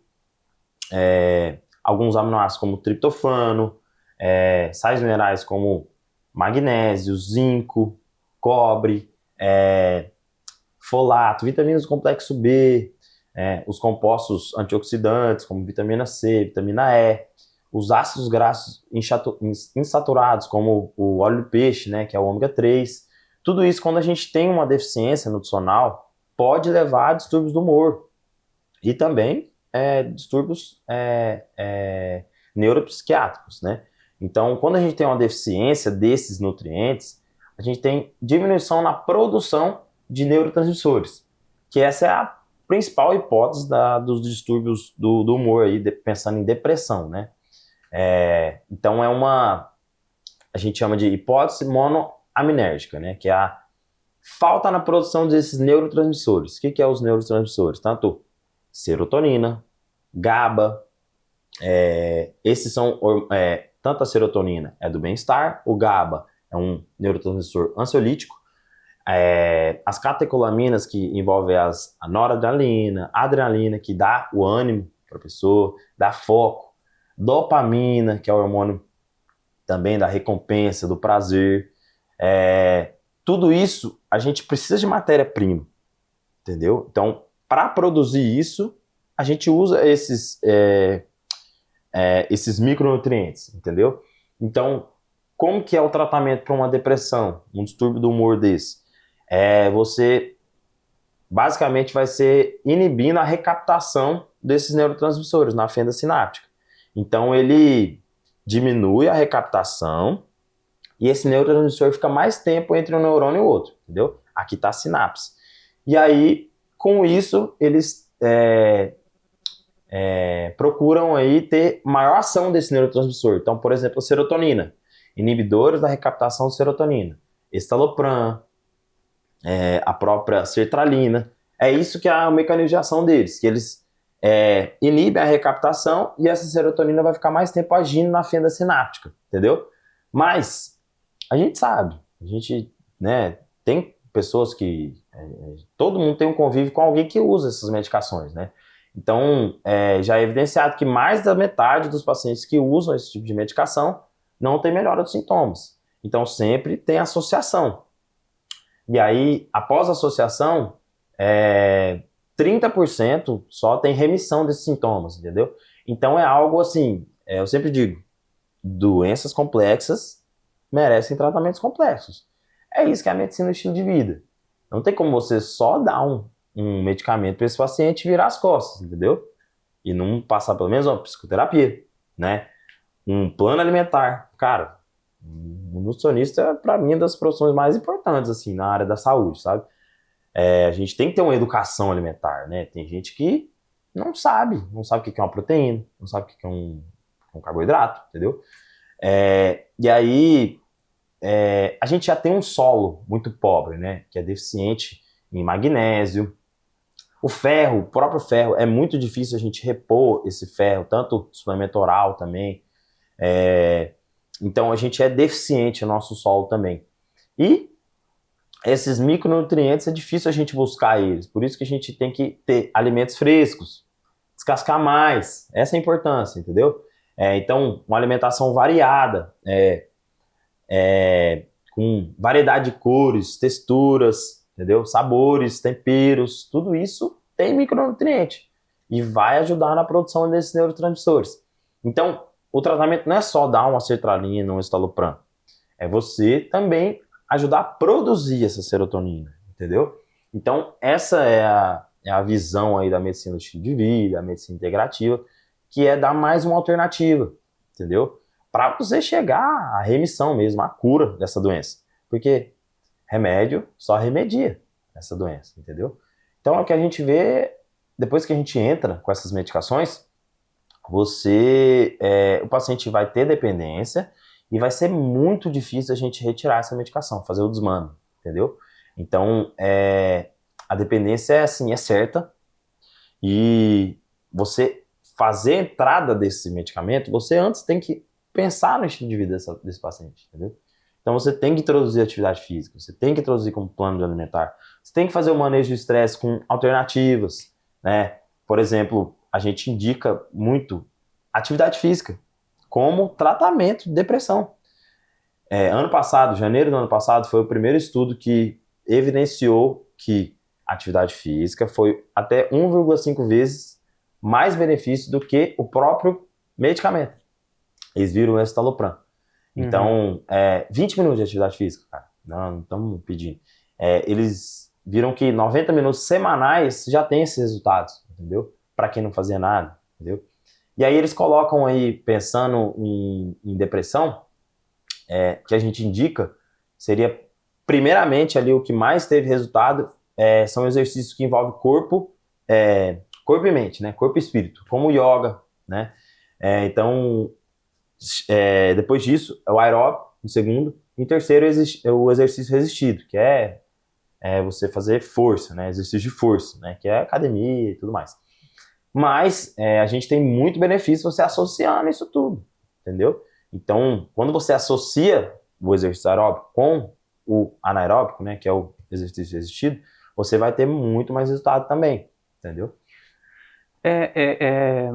alguns aminoácidos como triptofano, sais minerais como magnésio, zinco, cobre, folato, vitaminas do complexo B, os compostos antioxidantes como vitamina C, vitamina E, os ácidos graxos insaturados como o óleo de peixe, né, que é o ômega 3. Tudo isso, quando a gente tem uma deficiência nutricional, pode levar a distúrbios do humor e também distúrbios neuropsiquiátricos, né? Então, quando a gente tem uma deficiência desses nutrientes, a gente tem diminuição na produção de neurotransmissores, que essa é a principal hipótese dos distúrbios do humor, aí, pensando em depressão, né? Então, a gente chama de hipótese monoaminérgica, né? Que é a falta na produção desses neurotransmissores. O que é os neurotransmissores? Tanto serotonina, GABA, esses são... tanto a serotonina é do bem-estar, o GABA é um neurotransmissor ansiolítico, as catecolaminas que envolvem a noradrenalina, a adrenalina que dá o ânimo para a pessoa, dá foco, dopamina, que é o hormônio também da recompensa, do prazer, tudo isso a gente precisa de matéria-prima, entendeu? Então, para produzir isso, a gente usa esses micronutrientes, entendeu? Então, como que é o tratamento para uma depressão, um distúrbio do humor desse? Você basicamente vai ser inibindo a recaptação desses neurotransmissores na fenda sináptica. Então, ele diminui a recaptação e esse neurotransmissor fica mais tempo entre um neurônio e o outro, entendeu? Aqui está a sinapse. E aí, com isso, eles procuram aí ter maior ação desse neurotransmissor. Então, por exemplo, a serotonina, inibidores da recaptação de serotonina, estalopram, a própria sertralina. É isso que é a mecanismo de ação deles, que eles inibem a recaptação e essa serotonina vai ficar mais tempo agindo na fenda sináptica, entendeu? Mas a gente sabe, a gente, né, tem pessoas que... todo mundo tem um convívio com alguém que usa essas medicações, né? Então, já é evidenciado que mais da metade dos pacientes que usam esse tipo de medicação não tem melhora dos sintomas. Então, sempre tem associação. E aí, após a associação, 30% só tem remissão desses sintomas, entendeu? Então, é algo assim, eu sempre digo, doenças complexas merecem tratamentos complexos. É isso que é a medicina do estilo de vida. Não tem como você só dar um medicamento para esse paciente e virar as costas, entendeu? E não passar pelo menos uma psicoterapia, né? Um plano alimentar. Cara, o nutricionista, para mim, é uma das profissões mais importantes, assim, na área da saúde, sabe? A gente tem que ter uma educação alimentar, né? Tem gente que não sabe o que é uma proteína, não sabe o que é um carboidrato, entendeu? E aí, a gente já tem um solo muito pobre, né? Que é deficiente em magnésio. O ferro, o próprio ferro, é muito difícil a gente repor esse ferro, tanto suplemento oral também. Então a gente é deficiente no nosso solo também. E esses micronutrientes é difícil a gente buscar eles, por isso que a gente tem que ter alimentos frescos, descascar mais, essa é a importância, entendeu? Então, uma alimentação variada, com variedade de cores, texturas, entendeu? Sabores, temperos, tudo isso tem micronutriente e vai ajudar na produção desses neurotransmissores. Então, o tratamento não é só dar uma sertralina, um estalopram, é você também ajudar a produzir essa serotonina, entendeu? Então, essa é a visão aí da medicina do estilo de vida, a medicina integrativa, que é dar mais uma alternativa, entendeu? Para você chegar à remissão mesmo, à cura dessa doença. Porque remédio só remedia essa doença, entendeu? Então, o que a gente vê, depois que a gente entra com essas medicações, o paciente vai ter dependência e vai ser muito difícil a gente retirar essa medicação, fazer o desmame, entendeu? Então, a dependência é certa e você fazer a entrada desse medicamento, você antes tem que pensar no estilo de vida desse paciente, entendeu? Então você tem que introduzir atividade física, você tem que introduzir como plano de alimentar, você tem que fazer o manejo do estresse com alternativas, né? Por exemplo, a gente indica muito atividade física como tratamento de depressão. Ano passado, janeiro do ano passado, foi o primeiro estudo que evidenciou que atividade física foi até 1,5 vezes mais benefício do que o próprio medicamento. Eles viram o escitalopram. Então, 20 minutos de atividade física, cara. Não estamos pedindo. Eles viram que 90 minutos semanais já tem esses resultados, entendeu? Para quem não fazia nada, entendeu? E aí eles colocam aí, pensando em depressão, que a gente indica, seria primeiramente ali o que mais teve resultado, são exercícios que envolvem corpo e mente, né? Corpo e espírito, como o yoga, né? Então, depois disso, é o aeróbico, no segundo. E em terceiro, o exercício resistido, que é você fazer força, né? Exercício de força, né? Que é academia e tudo mais. Mas a gente tem muito benefício você associando isso tudo, entendeu? Então, quando você associa o exercício aeróbico com o anaeróbico, né? Que é o exercício resistido, você vai ter muito mais resultado também, entendeu?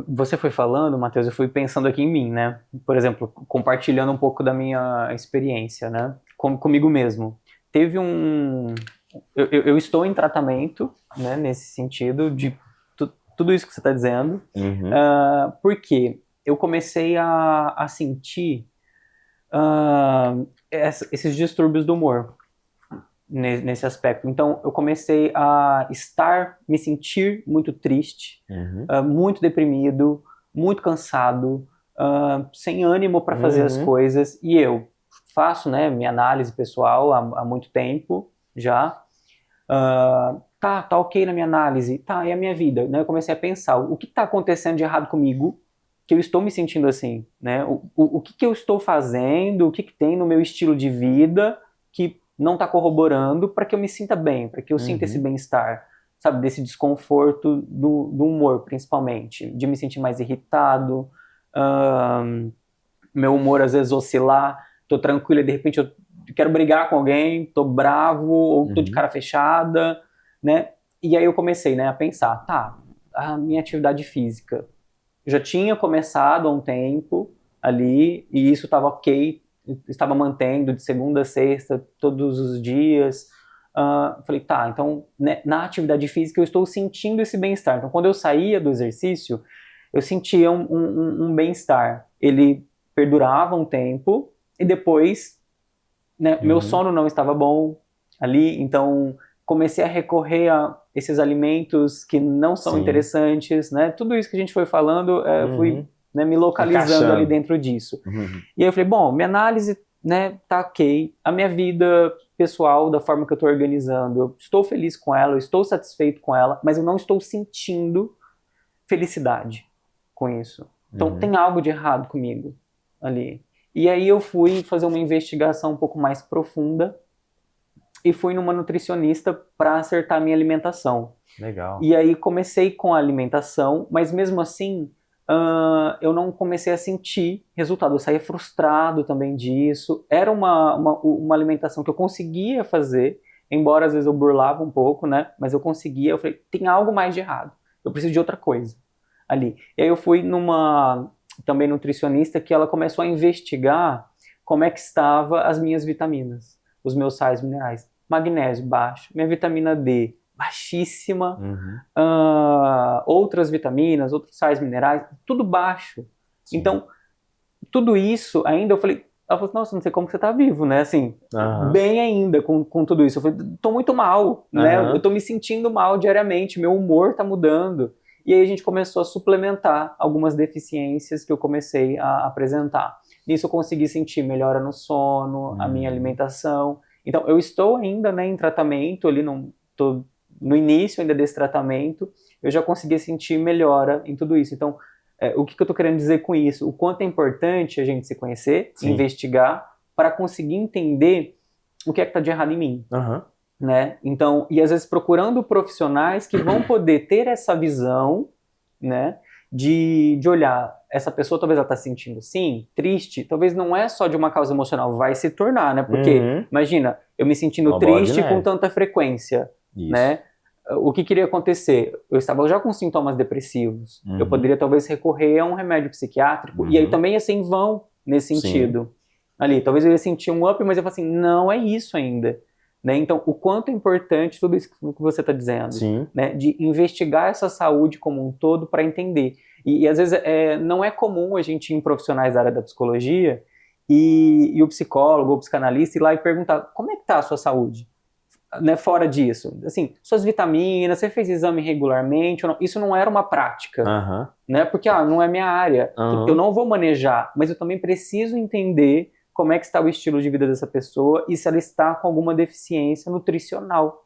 Você foi falando, Matheus, eu fui pensando aqui em mim, né? Por exemplo, compartilhando um pouco da minha experiência, né? Comigo mesmo. Teve eu estou em tratamento, né? Nesse sentido de tudo isso que você está dizendo. Uhum. Porque eu comecei a sentir esses distúrbios do humor nesse aspecto. Então, eu comecei a me sentir muito triste, muito deprimido, muito cansado, sem ânimo para fazer as coisas. E eu faço, né, minha análise pessoal há muito tempo já. Tá ok na minha análise, tá, e a minha vida, né? Eu comecei a pensar, o que está acontecendo de errado comigo, que eu estou me sentindo assim, né? O que eu estou fazendo, o que tem no meu estilo de vida que não está corroborando para que eu me sinta bem, para que eu sinta esse bem-estar, sabe? Desse desconforto do humor, principalmente, de me sentir mais irritado, meu humor às vezes oscilar, tô tranquilo e de repente eu quero brigar com alguém, tô bravo, ou tô de cara fechada, né? E aí eu comecei, né, a pensar, tá, a minha atividade física já tinha começado há um tempo ali, e isso estava ok, estava mantendo de segunda a sexta, todos os dias. Falei, tá, então né, na atividade física eu estou sentindo esse bem-estar. Então quando eu saía do exercício, eu sentia um bem-estar. Ele perdurava um tempo, e depois, né, meu sono não estava bom ali, então comecei a recorrer a esses alimentos que não são interessantes, né? Tudo isso que a gente foi falando, fui, né, me localizando ali dentro disso. E aí eu falei, bom, minha análise, né, tá ok, a minha vida pessoal, da forma que eu estou organizando, eu estou feliz com ela, eu estou satisfeito com ela, mas eu não estou sentindo felicidade com isso. Então tem algo de errado comigo ali. E aí eu fui fazer uma investigação um pouco mais profunda e fui numa nutricionista para acertar a minha alimentação. Legal. E aí comecei com a alimentação, mas mesmo assim, eu não comecei a sentir resultado. Eu saía frustrado também disso. Era uma alimentação que eu conseguia fazer, embora às vezes eu burlava um pouco, né? Mas eu conseguia. Eu falei, tem algo mais de errado. Eu preciso de outra coisa ali. E aí eu fui numa também nutricionista que ela começou a investigar como é que estava as minhas vitaminas, os meus sais minerais. Magnésio baixo, minha vitamina D baixíssima, outras vitaminas, outros sais minerais, tudo baixo. Sim. Então, tudo isso ainda, eu falei, ela falou, nossa, não sei como que você tá vivo, né, assim, bem ainda com tudo isso. Eu falei, tô muito mal, né, eu tô me sentindo mal diariamente, meu humor tá mudando. E aí a gente começou a suplementar algumas deficiências que eu comecei a apresentar. Nisso eu consegui sentir melhora no sono, a minha alimentação. Então, eu estou ainda, né, em tratamento, ali tô no início ainda desse tratamento, eu já consegui sentir melhora em tudo isso. Então, o que eu estou querendo dizer com isso? O quanto é importante a gente se conhecer, Sim. investigar, para conseguir entender o que é que está de errado em mim. Né? Então, e às vezes procurando profissionais que vão poder ter essa visão, né, de olhar, essa pessoa talvez ela está se sentindo assim, triste, talvez não é só de uma causa emocional, vai se tornar, né? Porque, imagina, eu me sentindo triste com tanta frequência, né? O que queria acontecer? Eu estava já com sintomas depressivos, eu poderia talvez recorrer a um remédio psiquiátrico, e aí também ia ser em vão nesse sentido. Ali, talvez eu ia sentir um up, mas eu falo assim, não é isso ainda. Né? Então, o quanto é importante tudo isso que você está dizendo, né? De investigar essa saúde como um todo para entender. E às vezes não é comum a gente ir em profissionais da área da psicologia e o psicólogo ou o psicanalista ir lá e perguntar como é que está a sua saúde, né? Fora disso, assim, suas vitaminas, você fez exame regularmente ou não? Isso não era uma prática, né? Porque não é minha área, eu não vou manejar, mas eu também preciso entender como é que está o estilo de vida dessa pessoa e se ela está com alguma deficiência nutricional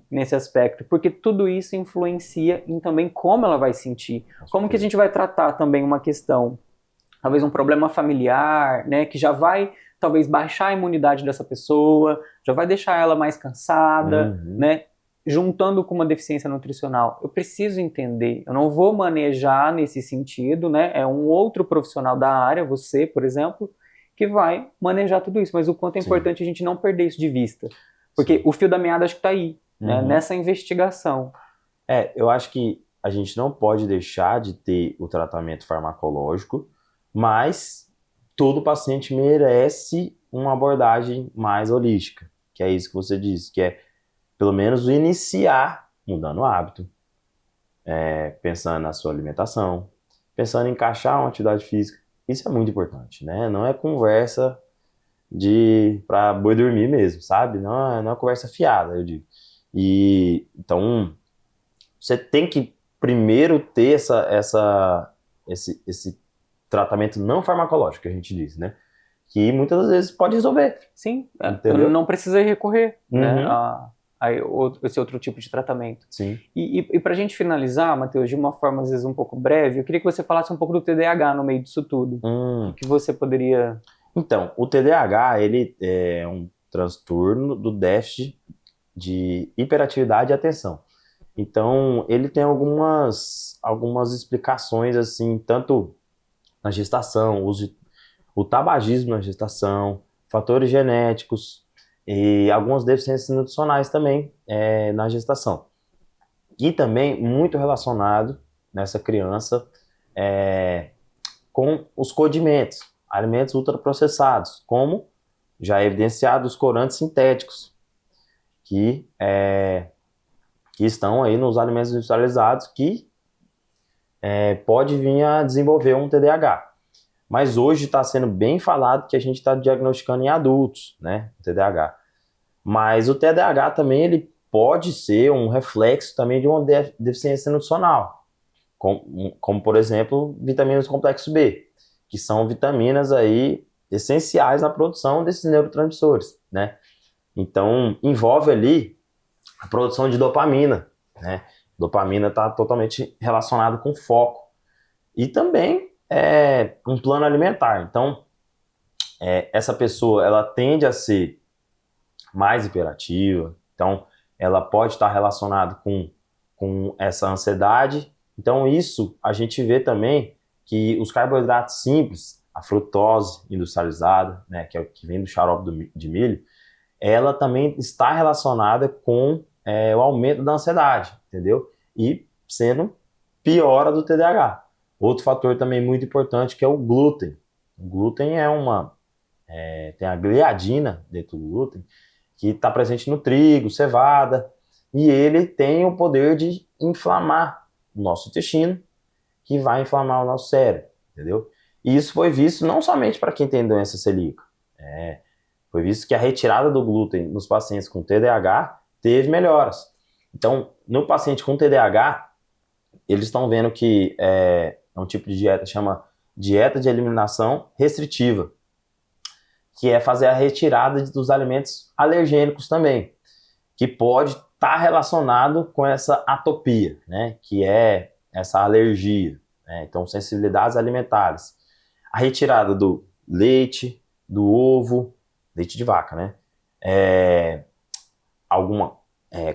nesse aspecto, porque tudo isso influencia em também como ela vai sentir. Como que a gente vai tratar também uma questão, talvez um problema familiar, né, que já vai talvez baixar a imunidade dessa pessoa, já vai deixar ela mais cansada, né, juntando com uma deficiência nutricional. Eu preciso entender, eu não vou manejar nesse sentido, né, é um outro profissional da área, você, por exemplo, que vai manejar tudo isso, mas o quanto é importante a gente não perder isso de vista. Porque o fio da meada acho que está aí, né, nessa investigação. Eu acho que a gente não pode deixar de ter o tratamento farmacológico, mas todo paciente merece uma abordagem mais holística, que é isso que você disse, que é pelo menos iniciar mudando o hábito, pensando na sua alimentação, pensando em encaixar uma atividade física. Isso é muito importante, né? Não é conversa para boi dormir mesmo, sabe? Não é conversa fiada, eu digo. E então você tem que primeiro ter esse tratamento não farmacológico que a gente diz, né? Que muitas das vezes pode resolver. Sim, não precisa recorrer, né, a esse outro tipo de tratamento. Sim. E para a gente finalizar, Matheus, de uma forma às vezes um pouco breve, eu queria que você falasse um pouco do TDAH no meio disso tudo. O que você poderia... Então, o TDAH, ele é um transtorno do déficit de hiperatividade e atenção. Então, ele tem algumas explicações, assim, tanto na gestação, o tabagismo na gestação, fatores genéticos e algumas deficiências nutricionais também na gestação. E também muito relacionado nessa criança com os condimentos, alimentos ultraprocessados, como já evidenciado os corantes sintéticos, que estão aí nos alimentos industrializados, que pode vir a desenvolver um TDAH. Mas hoje está sendo bem falado que a gente está diagnosticando em adultos, né, o TDAH. Mas o TDAH também ele pode ser um reflexo também de uma deficiência nutricional, como por exemplo, vitaminas do complexo B, que são vitaminas aí essenciais na produção desses neurotransmissores, né? Então, envolve ali a produção de dopamina, né? Dopamina está totalmente relacionada com foco. E também um plano alimentar. Então, essa pessoa, ela tende a ser mais hiperativa. Então, ela pode estar relacionada com essa ansiedade. Então, isso a gente vê também que os carboidratos simples, a frutose industrializada, né, que é o que vem do xarope de milho, ela também está relacionada com o aumento da ansiedade, entendeu? E sendo piora do TDAH. Outro fator também muito importante que é o glúten. O glúten tem a gliadina dentro do glúten, que está presente no trigo, cevada, e ele tem o poder de inflamar o nosso intestino, que vai inflamar o nosso cérebro, entendeu? E isso foi visto não somente para quem tem doença celíaca, foi visto que a retirada do glúten nos pacientes com TDAH teve melhoras. Então, no paciente com TDAH, eles estão vendo que é um tipo de dieta que chama dieta de eliminação restritiva, que é fazer a retirada dos alimentos alergênicos também, que pode estar relacionado com essa atopia, né, que é essa alergia, né? Então, sensibilidades alimentares. A retirada do leite, do ovo, leite de vaca, né?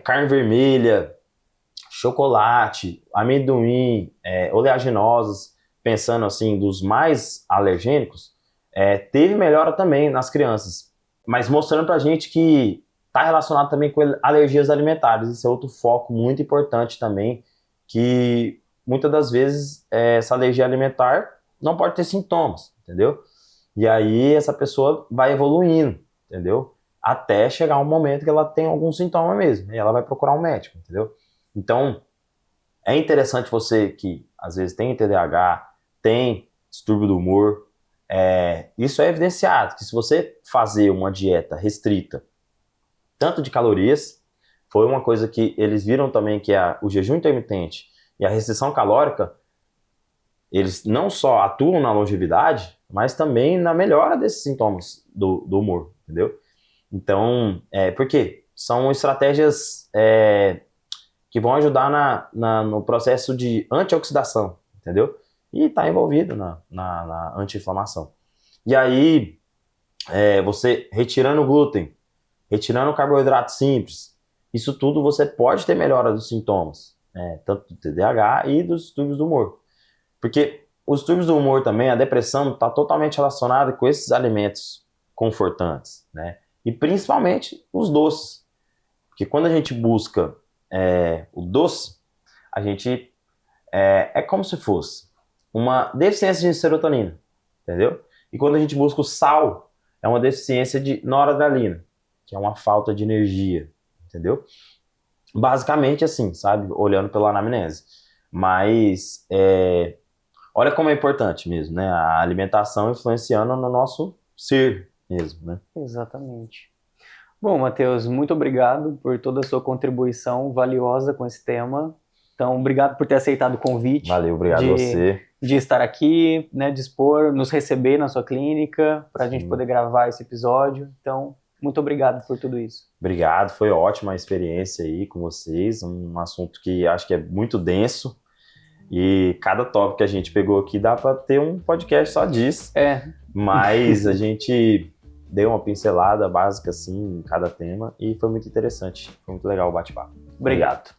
Carne vermelha, chocolate, amendoim, oleaginosas, pensando assim dos mais alergênicos, teve melhora também nas crianças, mas mostrando pra gente que está relacionado também com alergias alimentares. Esse é outro foco muito importante também, que muitas das vezes essa alergia alimentar não pode ter sintomas, entendeu? E aí essa pessoa vai evoluindo, entendeu? Até chegar um momento que ela tem algum sintoma mesmo, e ela vai procurar um médico, entendeu? Então, é interessante você que às vezes tem TDAH, tem distúrbio do humor, isso é evidenciado, que se você fazer uma dieta restrita, tanto de calorias, foi uma coisa que eles viram também que o jejum intermitente e a restrição calórica, eles não só atuam na longevidade, mas também na melhora desses sintomas do humor, entendeu? Então, por quê? São estratégias que vão ajudar no processo de antioxidação, entendeu? E está envolvido na anti-inflamação. E aí, você retirando o glúten, retirando o carboidrato simples, isso tudo você pode ter melhora dos sintomas, tanto do TDAH e dos distúrbios do humor. Porque os distúrbios do humor também, a depressão, está totalmente relacionada com esses alimentos confortantes, né? E principalmente os doces. Porque quando a gente busca o doce, a gente é como se fosse uma deficiência de serotonina, entendeu? E quando a gente busca o sal, é uma deficiência de noradrenalina, que é uma falta de energia, entendeu? Basicamente assim, sabe? Olhando pela anamnese. Mas olha como é importante mesmo, né? A alimentação influenciando no nosso ser mesmo, né? Exatamente. Bom, Matheus, muito obrigado por toda a sua contribuição valiosa com esse tema. Então, obrigado por ter aceitado o convite. Valeu, obrigado a você. De estar aqui, né, nos receber na sua clínica, para a gente poder gravar esse episódio. Então, muito obrigado por tudo isso. Obrigado, foi ótima a experiência aí com vocês, um assunto que acho que é muito denso, e cada tópico que a gente pegou aqui dá para ter um podcast só disso. Mas a gente deu uma pincelada básica assim em cada tema e foi muito interessante, foi muito legal o bate-papo. Obrigado.